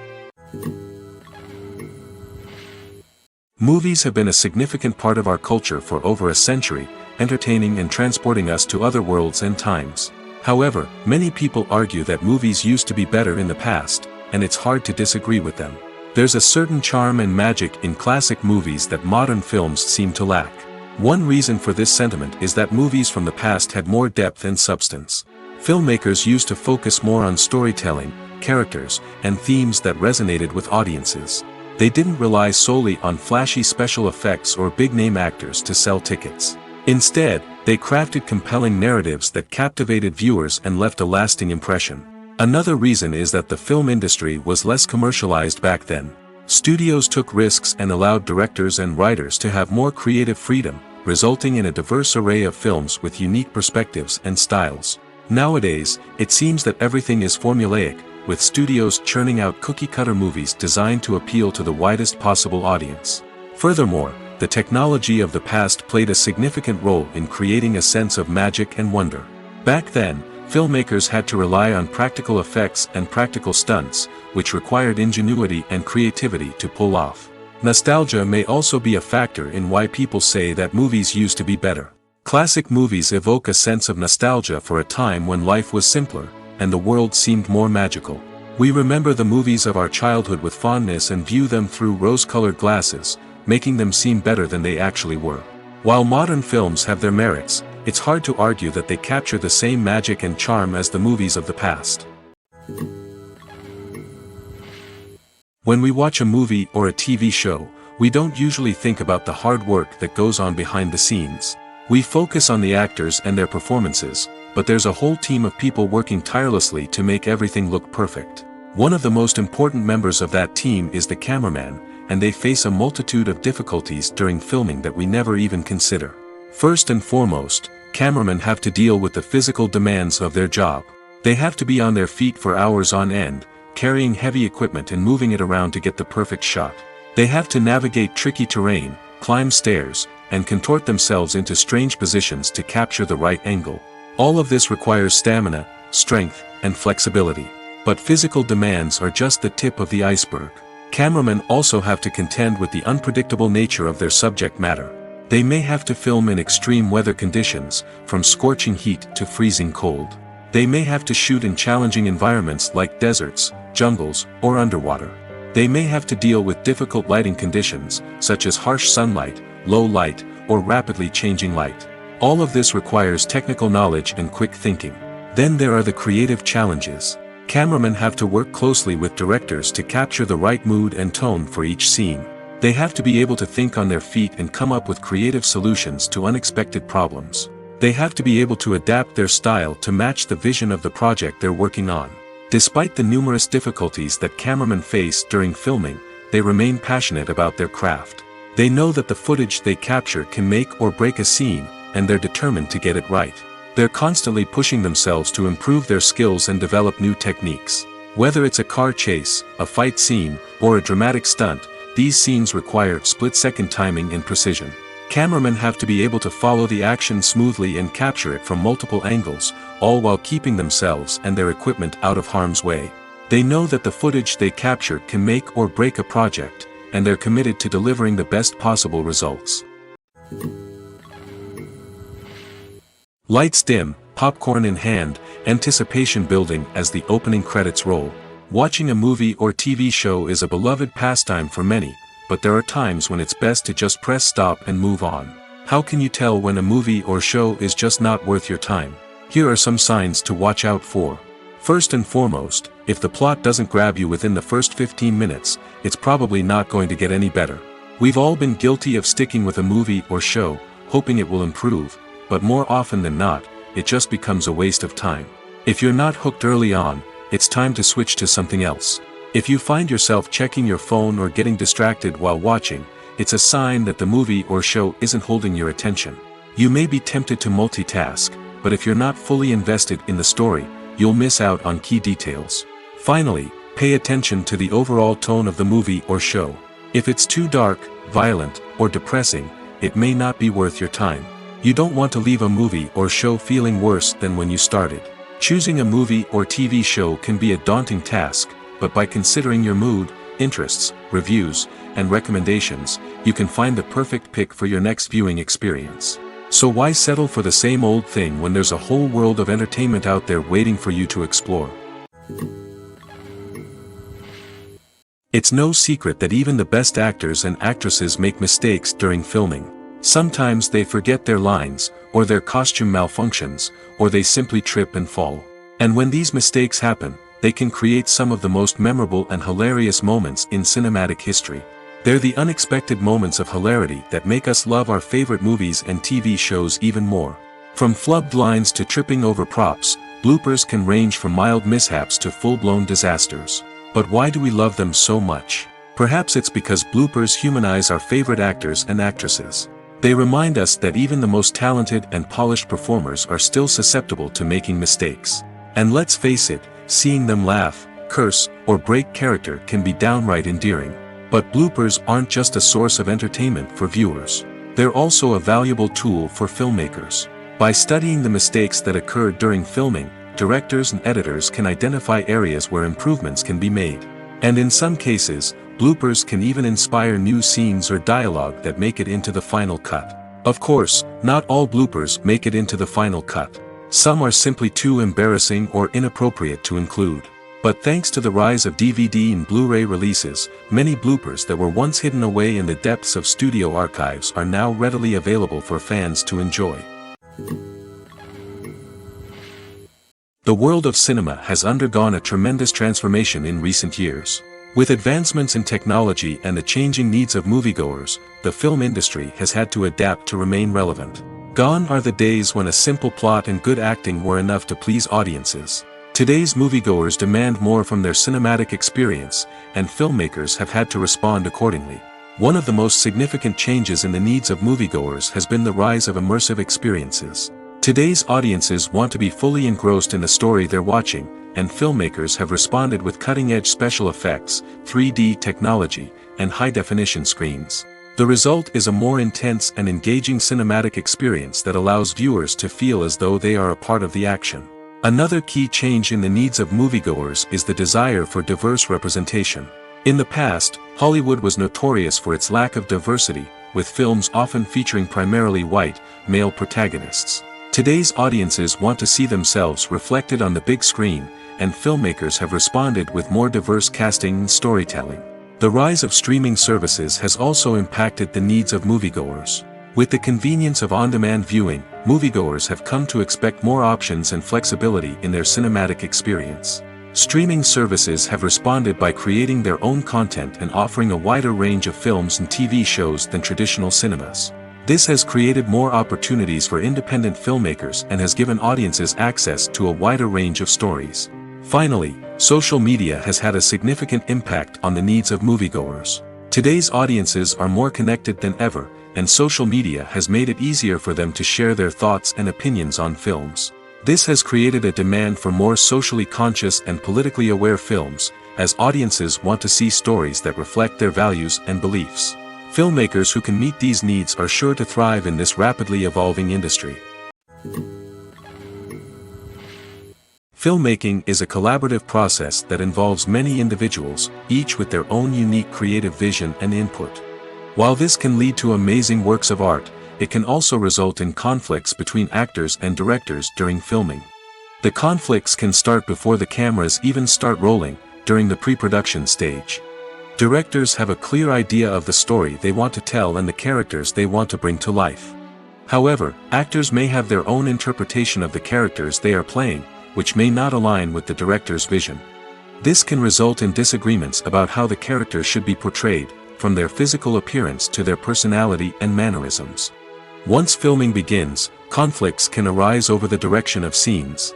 Movies have been a significant part of our culture for over a century, entertaining and transporting us to other worlds and times. However, many people argue that movies used to be better in the past, and it's hard to disagree with them. There's a certain charm and magic in classic movies that modern films seem to lack. One reason for this sentiment is that movies from the past had more depth and substance. Filmmakers used to focus more on storytelling, characters, and themes that resonated with audiences. They didn't rely solely on flashy special effects or big-name actors to sell tickets. Instead, they crafted compelling narratives that captivated viewers and left a lasting impression. Another reason is that the film industry was less commercialized back then. Studios took risks and allowed directors and writers to have more creative freedom, resulting in a diverse array of films with unique perspectives and styles. Nowadays, it seems that everything is formulaic, with studios churning out cookie-cutter movies designed to appeal to the widest possible audience. Furthermore, the technology of the past played a significant role in creating a sense of magic and wonder. Back then, filmmakers had to rely on practical effects and practical stunts, which required ingenuity and creativity to pull off. Nostalgia may also be a factor in why people say that movies used to be better. Classic movies evoke a sense of nostalgia for a time when life was simpler, and the world seemed more magical. We remember the movies of our childhood with fondness and view them through rose-colored glasses, making them seem better than they actually were. While modern films have their merits, it's hard to argue that they capture the same magic and charm as the movies of the past. When we watch a movie or a TV show, we don't usually think about the hard work that goes on behind the scenes. We focus on the actors and their performances, but there's a whole team of people working tirelessly to make everything look perfect. One of the most important members of that team is the cameraman, and they face a multitude of difficulties during filming that we never even consider. First and foremost, cameramen have to deal with the physical demands of their job. They have to be on their feet for hours on end, carrying heavy equipment and moving it around to get the perfect shot. They have to navigate tricky terrain, climb stairs, and contort themselves into strange positions to capture the right angle. All of this requires stamina, strength, and flexibility. But physical demands are just the tip of the iceberg. Cameramen also have to contend with the unpredictable nature of their subject matter. They may have to film in extreme weather conditions, from scorching heat to freezing cold. They may have to shoot in challenging environments like deserts, jungles, or underwater. They may have to deal with difficult lighting conditions, such as harsh sunlight, low light, or rapidly changing light. All of this requires technical knowledge and quick thinking. Then there are the creative challenges. Cameramen have to work closely with directors to capture the right mood and tone for each scene. They have to be able to think on their feet and come up with creative solutions to unexpected problems. They have to be able to adapt their style to match the vision of the project they're working on. Despite the numerous difficulties that cameramen face during filming, they remain passionate about their craft. They know that the footage they capture can make or break a scene, and they're determined to get it right. They're constantly pushing themselves to improve their skills and develop new techniques. Whether it's a car chase, a fight scene, or a dramatic stunt, these scenes require split-second timing and precision. Cameramen have to be able to follow the action smoothly and capture it from multiple angles, all while keeping themselves and their equipment out of harm's way. They know that the footage they capture can make or break a project, and they're committed to delivering the best possible results. Lights dim, popcorn in hand, anticipation building as the opening credits roll. Watching a movie or TV show is a beloved pastime for many, but there are times when it's best to just press stop and move on. How can you tell when a movie or show is just not worth your time? Here are some signs to watch out for. First and foremost, if the plot doesn't grab you within the first 15 minutes, it's probably not going to get any better. We've all been guilty of sticking with a movie or show, hoping it will improve, but more often than not, it just becomes a waste of time. If you're not hooked early on, it's time to switch to something else. If you find yourself checking your phone or getting distracted while watching, it's a sign that the movie or show isn't holding your attention. You may be tempted to multitask, but if you're not fully invested in the story, you'll miss out on key details. Finally, pay attention to the overall tone of the movie or show. If it's too dark, violent, or depressing, it may not be worth your time. You don't want to leave a movie or show feeling worse than when you started. Choosing a movie or TV show can be a daunting task, but by considering your mood, interests, reviews, and recommendations, you can find the perfect pick for your next viewing experience. So why settle for the same old thing when there's a whole world of entertainment out there waiting for you to explore? It's no secret that even the best actors and actresses make mistakes during filming. Sometimes they forget their lines, or their costume malfunctions, or they simply trip and fall. And when these mistakes happen, they can create some of the most memorable and hilarious moments in cinematic history. They're the unexpected moments of hilarity that make us love our favorite movies and TV shows even more. From flubbed lines to tripping over props, bloopers can range from mild mishaps to full-blown disasters. But why do we love them so much? Perhaps it's because bloopers humanize our favorite actors and actresses. They remind us that even the most talented and polished performers are still susceptible to making mistakes. And let's face it, seeing them laugh, curse, or break character can be downright endearing. But bloopers aren't just a source of entertainment for viewers. They're also a valuable tool for filmmakers. By studying the mistakes that occurred during filming, directors and editors can identify areas where improvements can be made. And in some cases, bloopers can even inspire new scenes or dialogue that make it into the final cut. Of course, not all bloopers make it into the final cut. Some are simply too embarrassing or inappropriate to include. But thanks to the rise of DVD and Blu-ray releases, many bloopers that were once hidden away in the depths of studio archives are now readily available for fans to enjoy. The world of cinema has undergone a tremendous transformation in recent years. With advancements in technology and the changing needs of moviegoers, the film industry has had to adapt to remain relevant. Gone are the days when a simple plot and good acting were enough to please audiences. Today's moviegoers demand more from their cinematic experience, and filmmakers have had to respond accordingly. One of the most significant changes in the needs of moviegoers has been the rise of immersive experiences. Today's audiences want to be fully engrossed in the story they're watching, and filmmakers have responded with cutting-edge special effects, 3D technology, and high-definition screens. The result is a more intense and engaging cinematic experience that allows viewers to feel as though they are a part of the action. Another key change in the needs of moviegoers is the desire for diverse representation. In the past, Hollywood was notorious for its lack of diversity, with films often featuring primarily white, male protagonists. Today's audiences want to see themselves reflected on the big screen, and filmmakers have responded with more diverse casting and storytelling. The rise of streaming services has also impacted the needs of moviegoers. With the convenience of on-demand viewing, moviegoers have come to expect more options and flexibility in their cinematic experience. Streaming services have responded by creating their own content and offering a wider range of films and TV shows than traditional cinemas. This has created more opportunities for independent filmmakers and has given audiences access to a wider range of stories. Finally, social media has had a significant impact on the needs of moviegoers. Today's audiences are more connected than ever, and social media has made it easier for them to share their thoughts and opinions on films. This has created a demand for more socially conscious and politically aware films, as audiences want to see stories that reflect their values and beliefs. Filmmakers who can meet these needs are sure to thrive in this rapidly evolving industry. Filmmaking is a collaborative process that involves many individuals, each with their own unique creative vision and input. While this can lead to amazing works of art, it can also result in conflicts between actors and directors during filming. The conflicts can start before the cameras even start rolling, during the pre-production stage. Directors have a clear idea of the story they want to tell and the characters they want to bring to life. However, actors may have their own interpretation of the characters they are playing, which may not align with the director's vision. This can result in disagreements about how the characters should be portrayed, from their physical appearance to their personality and mannerisms. Once filming begins, conflicts can arise over the direction of scenes.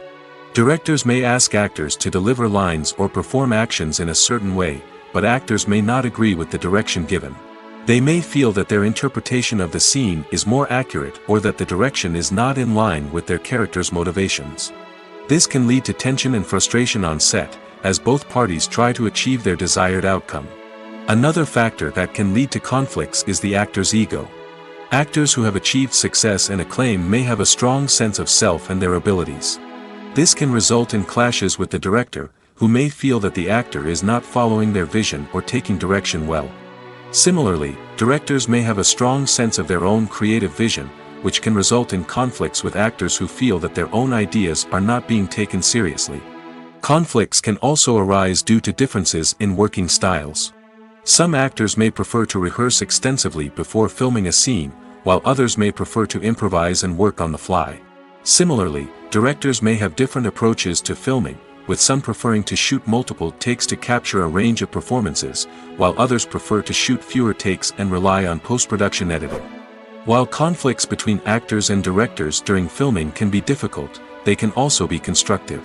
Directors may ask actors to deliver lines or perform actions in a certain way, but actors may not agree with the direction given. They may feel that their interpretation of the scene is more accurate or that the direction is not in line with their character's motivations. This can lead to tension and frustration on set, as both parties try to achieve their desired outcome. Another factor that can lead to conflicts is the actor's ego. Actors who have achieved success and acclaim may have a strong sense of self and their abilities. This can result in clashes with the director, who may feel that the actor is not following their vision or taking direction well. Similarly, directors may have a strong sense of their own creative vision, which can result in conflicts with actors who feel that their own ideas are not being taken seriously. Conflicts can also arise due to differences in working styles. Some actors may prefer to rehearse extensively before filming a scene, while others may prefer to improvise and work on the fly. Similarly, directors may have different approaches to filming, with some preferring to shoot multiple takes to capture a range of performances, while others prefer to shoot fewer takes and rely on post-production editing. While conflicts between actors and directors during filming can be difficult, they can also be constructive.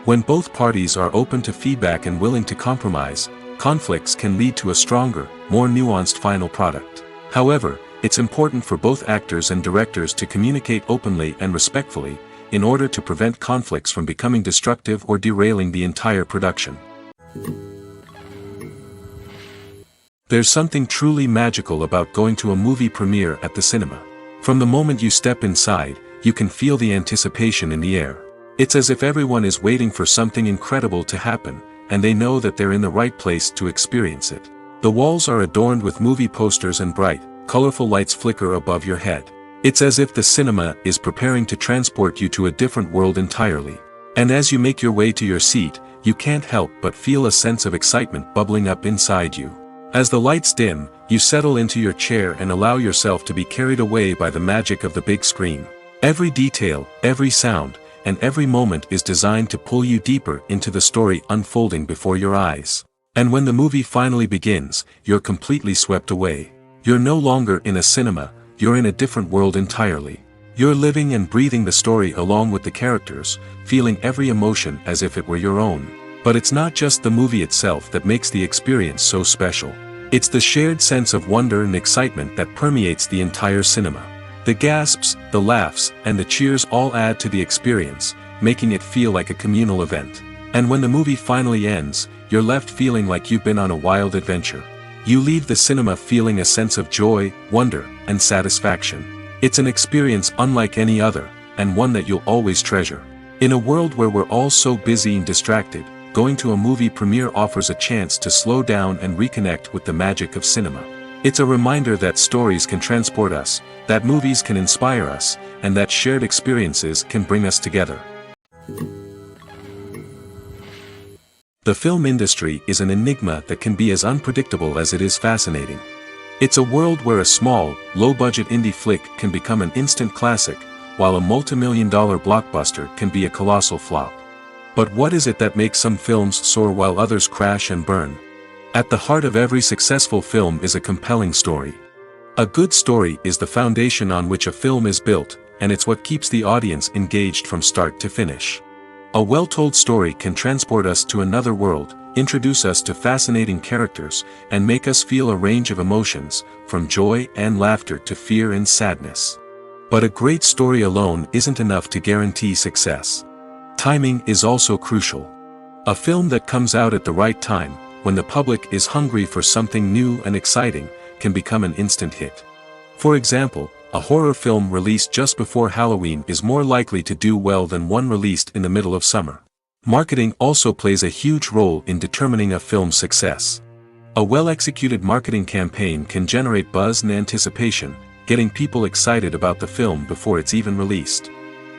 When both parties are open to feedback and willing to compromise, conflicts can lead to a stronger, more nuanced final product. However, it's important for both actors and directors to communicate openly and respectfully, in order to prevent conflicts from becoming destructive or derailing the entire production. There's something truly magical about going to a movie premiere at the cinema. From the moment you step inside, you can feel the anticipation in the air. It's as if everyone is waiting for something incredible to happen, and they know that they're in the right place to experience it. The walls are adorned with movie posters and bright, colorful lights flicker above your head. It's as if the cinema is preparing to transport you to a different world entirely. And as you make your way to your seat, you can't help but feel a sense of excitement bubbling up inside you. As the lights dim, you settle into your chair and allow yourself to be carried away by the magic of the big screen. Every detail, every sound, and every moment is designed to pull you deeper into the story unfolding before your eyes. And when the movie finally begins, you're completely swept away. You're no longer in a cinema, you're in a different world entirely. You're living and breathing the story along with the characters, feeling every emotion as if it were your own. But it's not just the movie itself that makes the experience so special. It's the shared sense of wonder and excitement that permeates the entire cinema. The gasps, the laughs, and the cheers all add to the experience, making it feel like a communal event. And when the movie finally ends, you're left feeling like you've been on a wild adventure. You leave the cinema feeling a sense of joy, wonder, and satisfaction. It's an experience unlike any other, and one that you'll always treasure. In a world where we're all so busy and distracted, going to a movie premiere offers a chance to slow down and reconnect with the magic of cinema. It's a reminder that stories can transport us, that movies can inspire us, and that shared experiences can bring us together. The film industry is an enigma that can be as unpredictable as it is fascinating. It's a world where a small, low-budget indie flick can become an instant classic, while a multi-million-dollar blockbuster can be a colossal flop. But what is it that makes some films soar while others crash and burn? At the heart of every successful film is a compelling story. A good story is the foundation on which a film is built, and it's what keeps the audience engaged from start to finish. A well-told story can transport us to another world, introduce us to fascinating characters, and make us feel a range of emotions, from joy and laughter to fear and sadness. But a great story alone isn't enough to guarantee success. Timing is also crucial. A film that comes out at the right time, when the public is hungry for something new and exciting, can become an instant hit. For example, a horror film released just before Halloween is more likely to do well than one released in the middle of summer. Marketing also plays a huge role in determining a film's success. A well-executed marketing campaign can generate buzz and anticipation, getting people excited about the film before it's even released.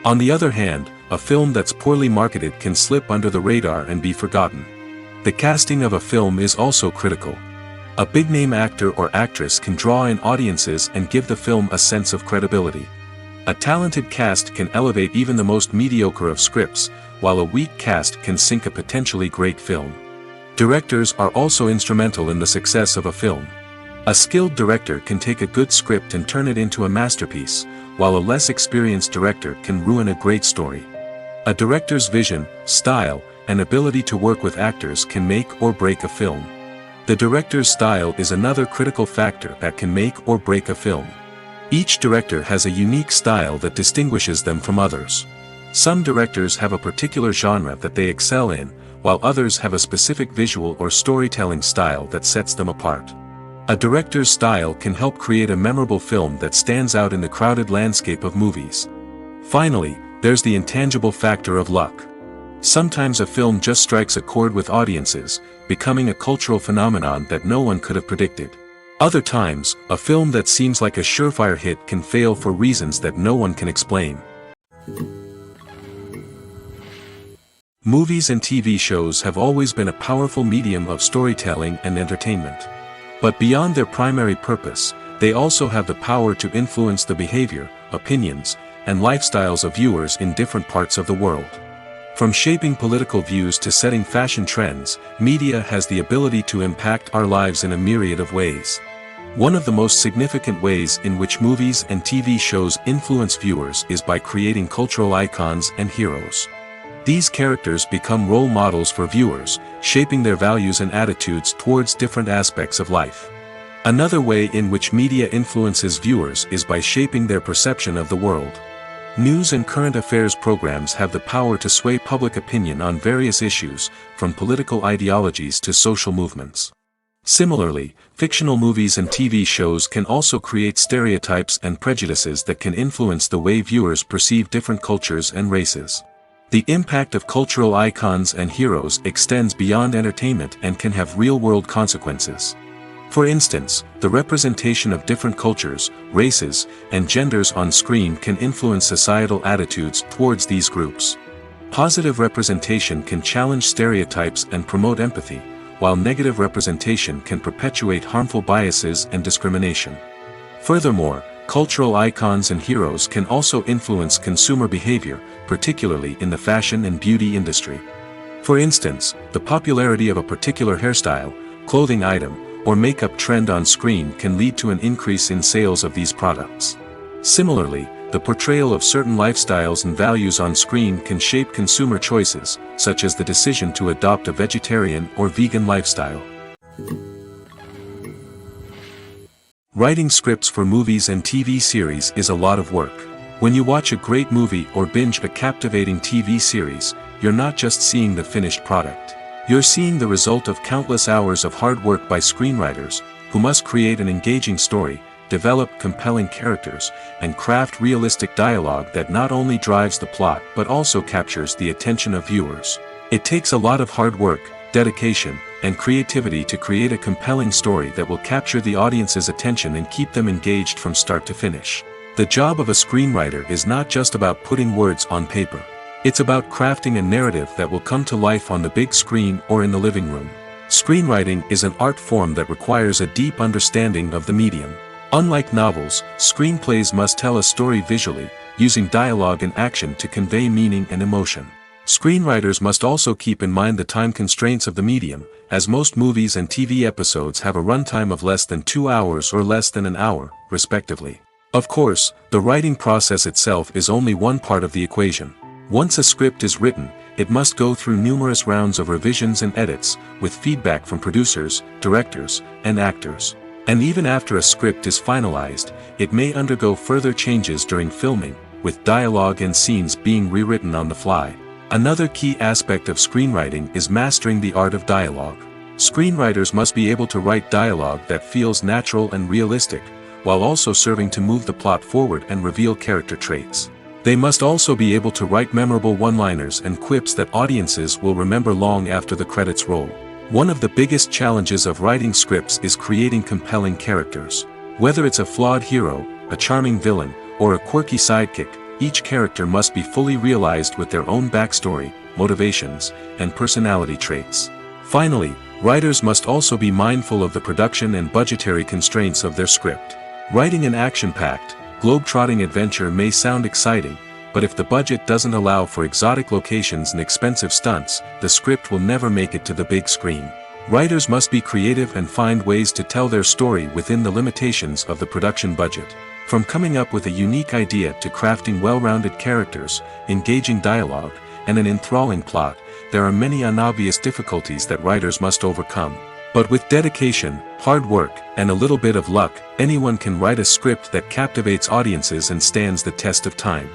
On the other hand, a film that's poorly marketed can slip under the radar and be forgotten. The casting of a film is also critical. A big-name actor or actress can draw in audiences and give the film a sense of credibility. A talented cast can elevate even the most mediocre of scripts, while a weak cast can sink a potentially great film. Directors are also instrumental in the success of a film. A skilled director can take a good script and turn it into a masterpiece, while a less experienced director can ruin a great story. A director's vision, style, and ability to work with actors can make or break a film. The director's style is another critical factor that can make or break a film. Each director has a unique style that distinguishes them from others. Some directors have a particular genre that they excel in, while others have a specific visual or storytelling style that sets them apart. A director's style can help create a memorable film that stands out in the crowded landscape of movies. Finally, there's the intangible factor of luck. Sometimes a film just strikes a chord with audiences, becoming a cultural phenomenon that no one could have predicted. Other times, a film that seems like a surefire hit can fail for reasons that no one can explain. Movies and TV shows have always been a powerful medium of storytelling and entertainment. But beyond their primary purpose, they also have the power to influence the behavior, opinions, and lifestyles of viewers in different parts of the world. From shaping political views to setting fashion trends, media has the ability to impact our lives in a myriad of ways. One of the most significant ways in which movies and TV shows influence viewers is by creating cultural icons and heroes. These characters become role models for viewers, shaping their values and attitudes towards different aspects of life. Another way in which media influences viewers is by shaping their perception of the world. News and current affairs programs have the power to sway public opinion on various issues, from political ideologies to social movements. Similarly, fictional movies and TV shows can also create stereotypes and prejudices that can influence the way viewers perceive different cultures and races. The impact of cultural icons and heroes extends beyond entertainment and can have real-world consequences. For instance, the representation of different cultures, races, and genders on screen can influence societal attitudes towards these groups. Positive representation can challenge stereotypes and promote empathy, while negative representation can perpetuate harmful biases and discrimination. Furthermore, cultural icons and heroes can also influence consumer behavior, particularly in the fashion and beauty industry. For instance, the popularity of a particular hairstyle, clothing item, or makeup trend on screen can lead to an increase in sales of these products. Similarly, the portrayal of certain lifestyles and values on screen can shape consumer choices, such as the decision to adopt a vegetarian or vegan lifestyle. Writing scripts for movies and TV series is a lot of work. When you watch a great movie or binge a captivating TV series, you're not just seeing the finished product. You're seeing the result of countless hours of hard work by screenwriters, who must create an engaging story, develop compelling characters, and craft realistic dialogue that not only drives the plot but also captures the attention of viewers. It takes a lot of hard work, dedication, and creativity to create a compelling story that will capture the audience's attention and keep them engaged from start to finish. The job of a screenwriter is not just about putting words on paper. It's about crafting a narrative that will come to life on the big screen or in the living room. Screenwriting is an art form that requires a deep understanding of the medium. Unlike novels, screenplays must tell a story visually, using dialogue and action to convey meaning and emotion. Screenwriters must also keep in mind the time constraints of the medium, as most movies and TV episodes have a runtime of less than 2 hours or less than an hour, respectively. Of course, the writing process itself is only one part of the equation. Once a script is written, it must go through numerous rounds of revisions and edits, with feedback from producers, directors, and actors. And even after a script is finalized, it may undergo further changes during filming, with dialogue and scenes being rewritten on the fly. Another key aspect of screenwriting is mastering the art of dialogue. Screenwriters must be able to write dialogue that feels natural and realistic, while also serving to move the plot forward and reveal character traits. They must also be able to write memorable one-liners and quips that audiences will remember long after the credits roll. One of the biggest challenges of writing scripts is creating compelling characters. Whether it's a flawed hero, a charming villain, or a quirky sidekick, each character must be fully realized with their own backstory, motivations, and personality traits. Finally, writers must also be mindful of the production and budgetary constraints of their script. Writing an action-packed, globe-trotting adventure may sound exciting, but if the budget doesn't allow for exotic locations and expensive stunts, the script will never make it to the big screen. Writers must be creative and find ways to tell their story within the limitations of the production budget. From coming up with a unique idea to crafting well-rounded characters, engaging dialogue, and an enthralling plot, there are many unobvious difficulties that writers must overcome. But with dedication, hard work, and a little bit of luck, anyone can write a script that captivates audiences and stands the test of time.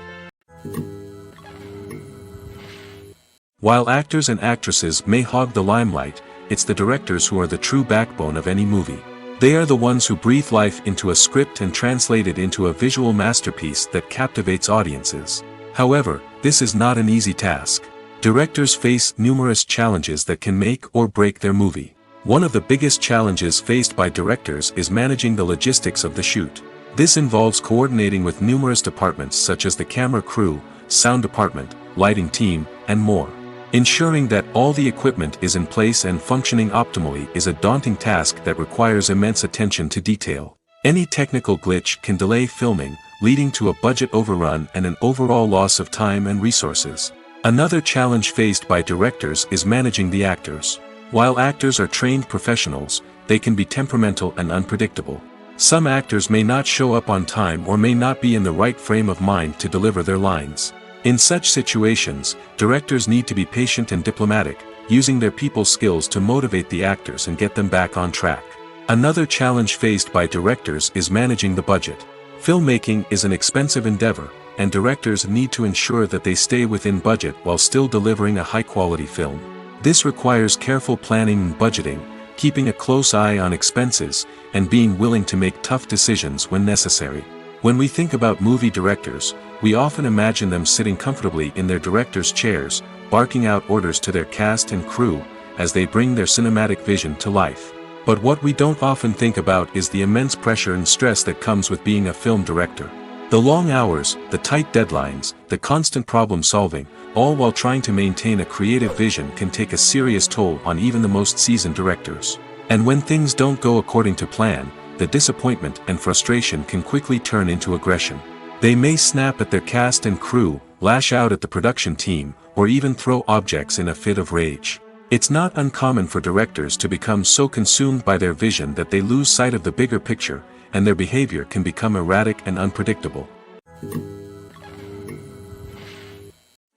While actors and actresses may hog the limelight, it's the directors who are the true backbone of any movie. They are the ones who breathe life into a script and translate it into a visual masterpiece that captivates audiences. However, this is not an easy task. Directors face numerous challenges that can make or break their movie. One of the biggest challenges faced by directors is managing the logistics of the shoot. This involves coordinating with numerous departments such as the camera crew, sound department, lighting team, and more. Ensuring that all the equipment is in place and functioning optimally is a daunting task that requires immense attention to detail. Any technical glitch can delay filming, leading to a budget overrun and an overall loss of time and resources. Another challenge faced by directors is managing the actors. While actors are trained professionals, they can be temperamental and unpredictable. Some actors may not show up on time or may not be in the right frame of mind to deliver their lines. In such situations, directors need to be patient and diplomatic, using their people skills to motivate the actors and get them back on track. Another challenge faced by directors is managing the budget. Filmmaking is an expensive endeavor, and directors need to ensure that they stay within budget while still delivering a high-quality film. This requires careful planning and budgeting, keeping a close eye on expenses, and being willing to make tough decisions when necessary. When we think about movie directors, we often imagine them sitting comfortably in their director's chairs, barking out orders to their cast and crew, as they bring their cinematic vision to life. But what we don't often think about is the immense pressure and stress that comes with being a film director. The long hours, the tight deadlines, the constant problem solving, all while trying to maintain a creative vision can take a serious toll on even the most seasoned directors. And when things don't go according to plan, the disappointment and frustration can quickly turn into aggression. They may snap at their cast and crew, lash out at the production team, or even throw objects in a fit of rage. It's not uncommon for directors to become so consumed by their vision that they lose sight of the bigger picture, and their behavior can become erratic and unpredictable.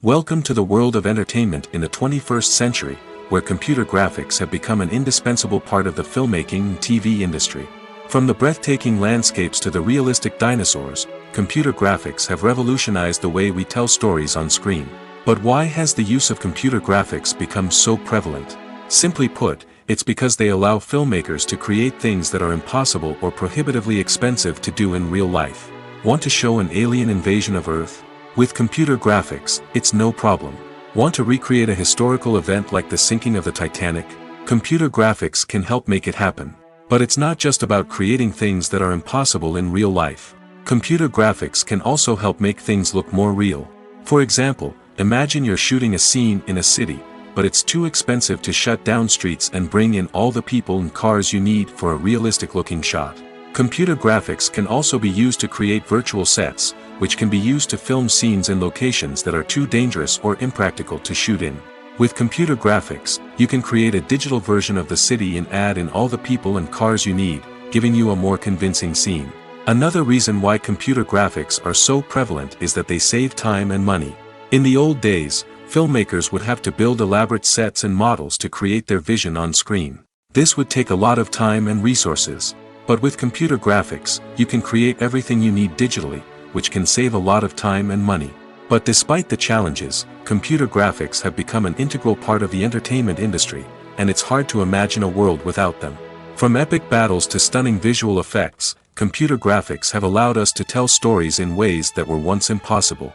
Welcome to the world of entertainment in the 21st century, where computer graphics have become an indispensable part of the filmmaking and TV industry. From the breathtaking landscapes to the realistic dinosaurs, computer graphics have revolutionized the way we tell stories on screen. But why has the use of computer graphics become so prevalent? Simply put, it's because they allow filmmakers to create things that are impossible or prohibitively expensive to do in real life. Want to show an alien invasion of Earth? With computer graphics, it's no problem. Want to recreate a historical event like the sinking of the Titanic? Computer graphics can help make it happen. But it's not just about creating things that are impossible in real life. Computer graphics can also help make things look more real. For example, imagine you're shooting a scene in a city, but it's too expensive to shut down streets and bring in all the people and cars you need for a realistic-looking shot. Computer graphics can also be used to create virtual sets, which can be used to film scenes in locations that are too dangerous or impractical to shoot in. With computer graphics, you can create a digital version of the city and add in all the people and cars you need, giving you a more convincing scene. Another reason why computer graphics are so prevalent is that they save time and money. In the old days, filmmakers would have to build elaborate sets and models to create their vision on screen. This would take a lot of time and resources. But with computer graphics, you can create everything you need digitally, which can save a lot of time and money. But despite the challenges, computer graphics have become an integral part of the entertainment industry, and it's hard to imagine a world without them. From epic battles to stunning visual effects, computer graphics have allowed us to tell stories in ways that were once impossible.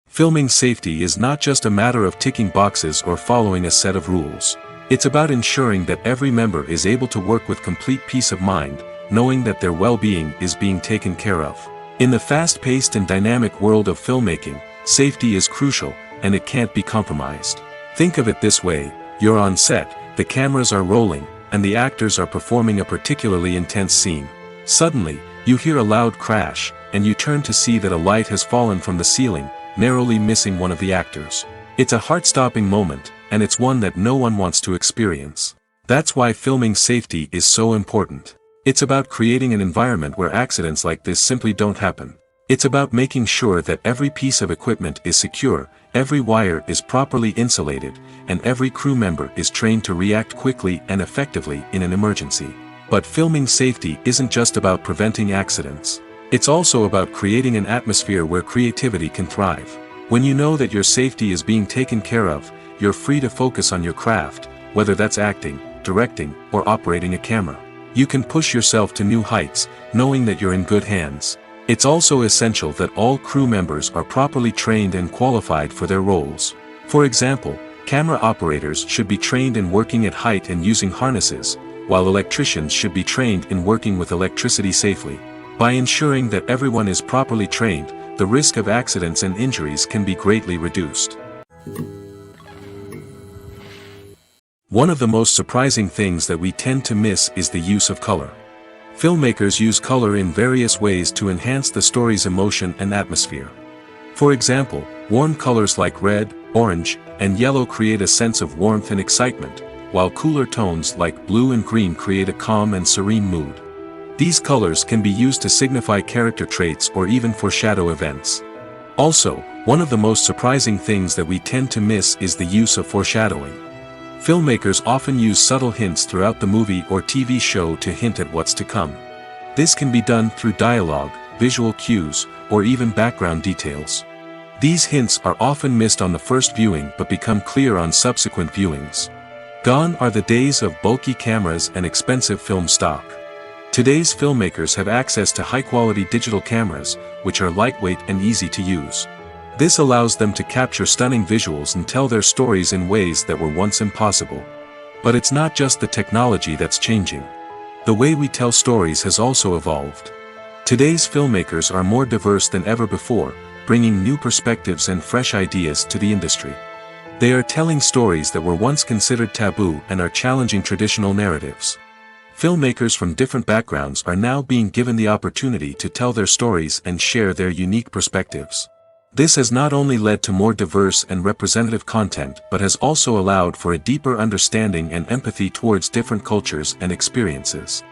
Filming safety is not just a matter of ticking boxes or following a set of rules. It's about ensuring that every member is able to work with complete peace of mind, knowing that their well-being is being taken care of. In the fast-paced and dynamic world of filmmaking, safety is crucial, and it can't be compromised. Think of it this way: you're on set, the cameras are rolling, and the actors are performing a particularly intense scene. Suddenly, you hear a loud crash, and you turn to see that a light has fallen from the ceiling, narrowly missing one of the actors. It's a heart-stopping moment, and it's one that no one wants to experience. That's why filming safety is so important. It's about creating an environment where accidents like this simply don't happen. It's about making sure that every piece of equipment is secure, every wire is properly insulated, and every crew member is trained to react quickly and effectively in an emergency. But filming safety isn't just about preventing accidents. It's also about creating an atmosphere where creativity can thrive. When you know that your safety is being taken care of, you're free to focus on your craft, whether that's acting, directing, or operating a camera. You can push yourself to new heights, knowing that you're in good hands. It's also essential that all crew members are properly trained and qualified for their roles. For example, camera operators should be trained in working at height and using harnesses, while electricians should be trained in working with electricity safely. By ensuring that everyone is properly trained, the risk of accidents and injuries can be greatly reduced. One of the most surprising things that we tend to miss is the use of color. Filmmakers use color in various ways to enhance the story's emotion and atmosphere. For example, warm colors like red, orange, and yellow create a sense of warmth and excitement, while cooler tones like blue and green create a calm and serene mood. These colors can be used to signify character traits or even foreshadow events. Also, one of the most surprising things that we tend to miss is the use of foreshadowing. Filmmakers often use subtle hints throughout the movie or TV show to hint at what's to come. This can be done through dialogue, visual cues, or even background details. These hints are often missed on the first viewing but become clear on subsequent viewings. Gone are the days of bulky cameras and expensive film stock. Today's filmmakers have access to high-quality digital cameras, which are lightweight and easy to use. This allows them to capture stunning visuals and tell their stories in ways that were once impossible. But it's not just the technology that's changing. The way we tell stories has also evolved. Today's filmmakers are more diverse than ever before, bringing new perspectives and fresh ideas to the industry. They are telling stories that were once considered taboo and are challenging traditional narratives. Filmmakers from different backgrounds are now being given the opportunity to tell their stories and share their unique perspectives. This has not only led to more diverse and representative content but has also allowed for a deeper understanding and empathy towards different cultures and experiences.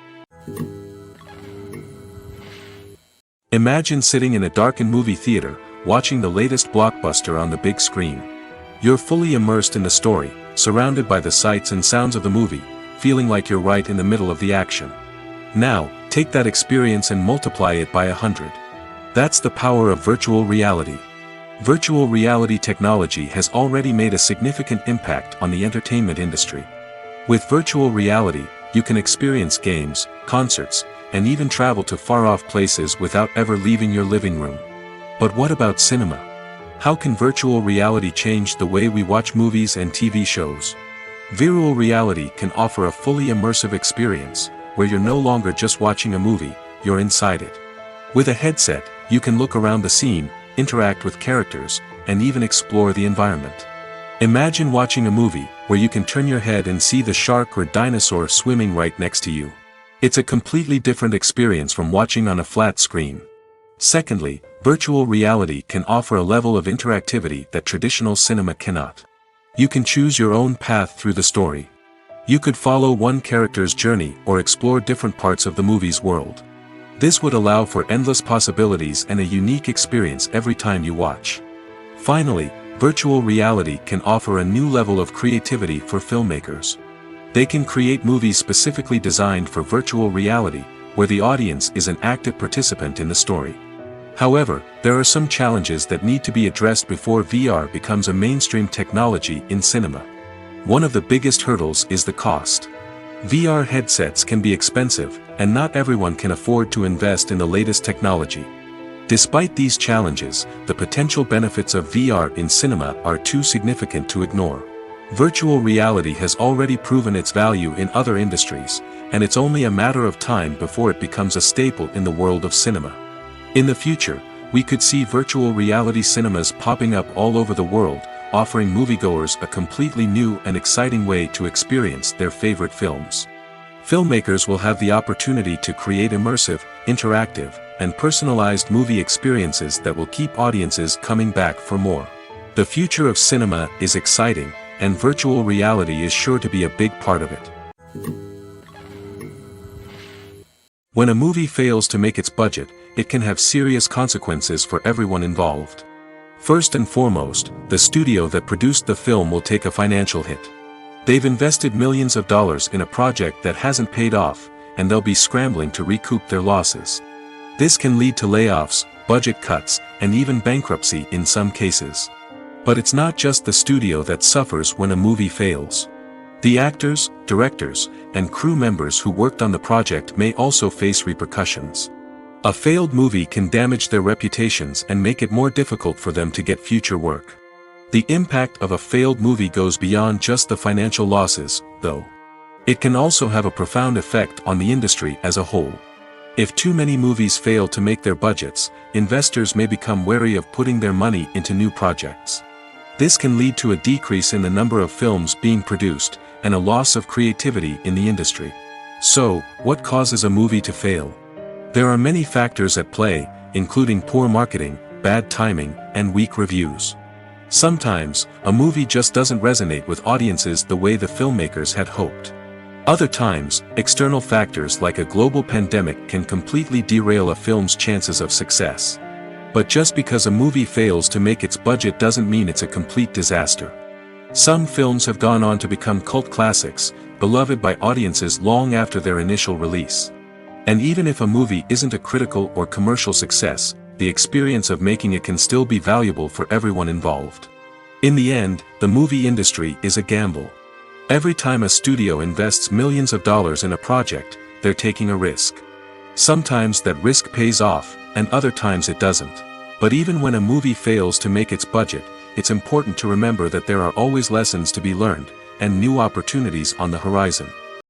Imagine sitting in a darkened movie theater, watching the latest blockbuster on the big screen. You're fully immersed in the story, surrounded by the sights and sounds of the movie, feeling like you're right in the middle of the action. Now, take that experience and multiply it by 100. That's the power of virtual reality. Virtual reality technology has already made a significant impact on the entertainment industry. With virtual reality, you can experience games, concerts, and even travel to far-off places without ever leaving your living room. But what about cinema? How can virtual reality change the way we watch movies and TV shows? Virtual reality can offer a fully immersive experience, where you're no longer just watching a movie, you're inside it. With a headset, you can look around the scene, interact with characters, and even explore the environment. Imagine watching a movie, where you can turn your head and see the shark or dinosaur swimming right next to you. It's a completely different experience from watching on a flat screen. Secondly, virtual reality can offer a level of interactivity that traditional cinema cannot. You can choose your own path through the story. You could follow one character's journey or explore different parts of the movie's world. This would allow for endless possibilities and a unique experience every time you watch. Finally, virtual reality can offer a new level of creativity for filmmakers. They can create movies specifically designed for virtual reality, where the audience is an active participant in the story. However, there are some challenges that need to be addressed before VR becomes a mainstream technology in cinema. One of the biggest hurdles is the cost. VR headsets can be expensive, and not everyone can afford to invest in the latest technology. Despite these challenges, the potential benefits of VR in cinema are too significant to ignore. Virtual reality has already proven its value in other industries, and it's only a matter of time before it becomes a staple in the world of cinema. In the future, we could see virtual reality cinemas popping up all over the world, offering moviegoers a completely new and exciting way to experience their favorite films. Filmmakers will have the opportunity to create immersive, interactive, and personalized movie experiences that will keep audiences coming back for more. The future of cinema is exciting, and virtual reality is sure to be a big part of it. When a movie fails to make its budget, it can have serious consequences for everyone involved. First and foremost, the studio that produced the film will take a financial hit. They've invested millions of dollars in a project that hasn't paid off, and they'll be scrambling to recoup their losses. This can lead to layoffs, budget cuts, and even bankruptcy in some cases. But it's not just the studio that suffers when a movie fails. The actors, directors, and crew members who worked on the project may also face repercussions. A failed movie can damage their reputations and make it more difficult for them to get future work. The impact of a failed movie goes beyond just the financial losses, though. It can also have a profound effect on the industry as a whole. If too many movies fail to make their budgets, investors may become wary of putting their money into new projects. This can lead to a decrease in the number of films being produced, and a loss of creativity in the industry. So, what causes a movie to fail? There are many factors at play, including poor marketing, bad timing, and weak reviews. Sometimes, a movie just doesn't resonate with audiences the way the filmmakers had hoped. Other times, external factors like a global pandemic can completely derail a film's chances of success. But just because a movie fails to make its budget doesn't mean it's a complete disaster. Some films have gone on to become cult classics, beloved by audiences long after their initial release. And even if a movie isn't a critical or commercial success, the experience of making it can still be valuable for everyone involved. In the end, the movie industry is a gamble. Every time a studio invests millions of dollars in a project, they're taking a risk. Sometimes that risk pays off, and other times it doesn't. But even when a movie fails to make its budget, it's important to remember that there are always lessons to be learned, and new opportunities on the horizon.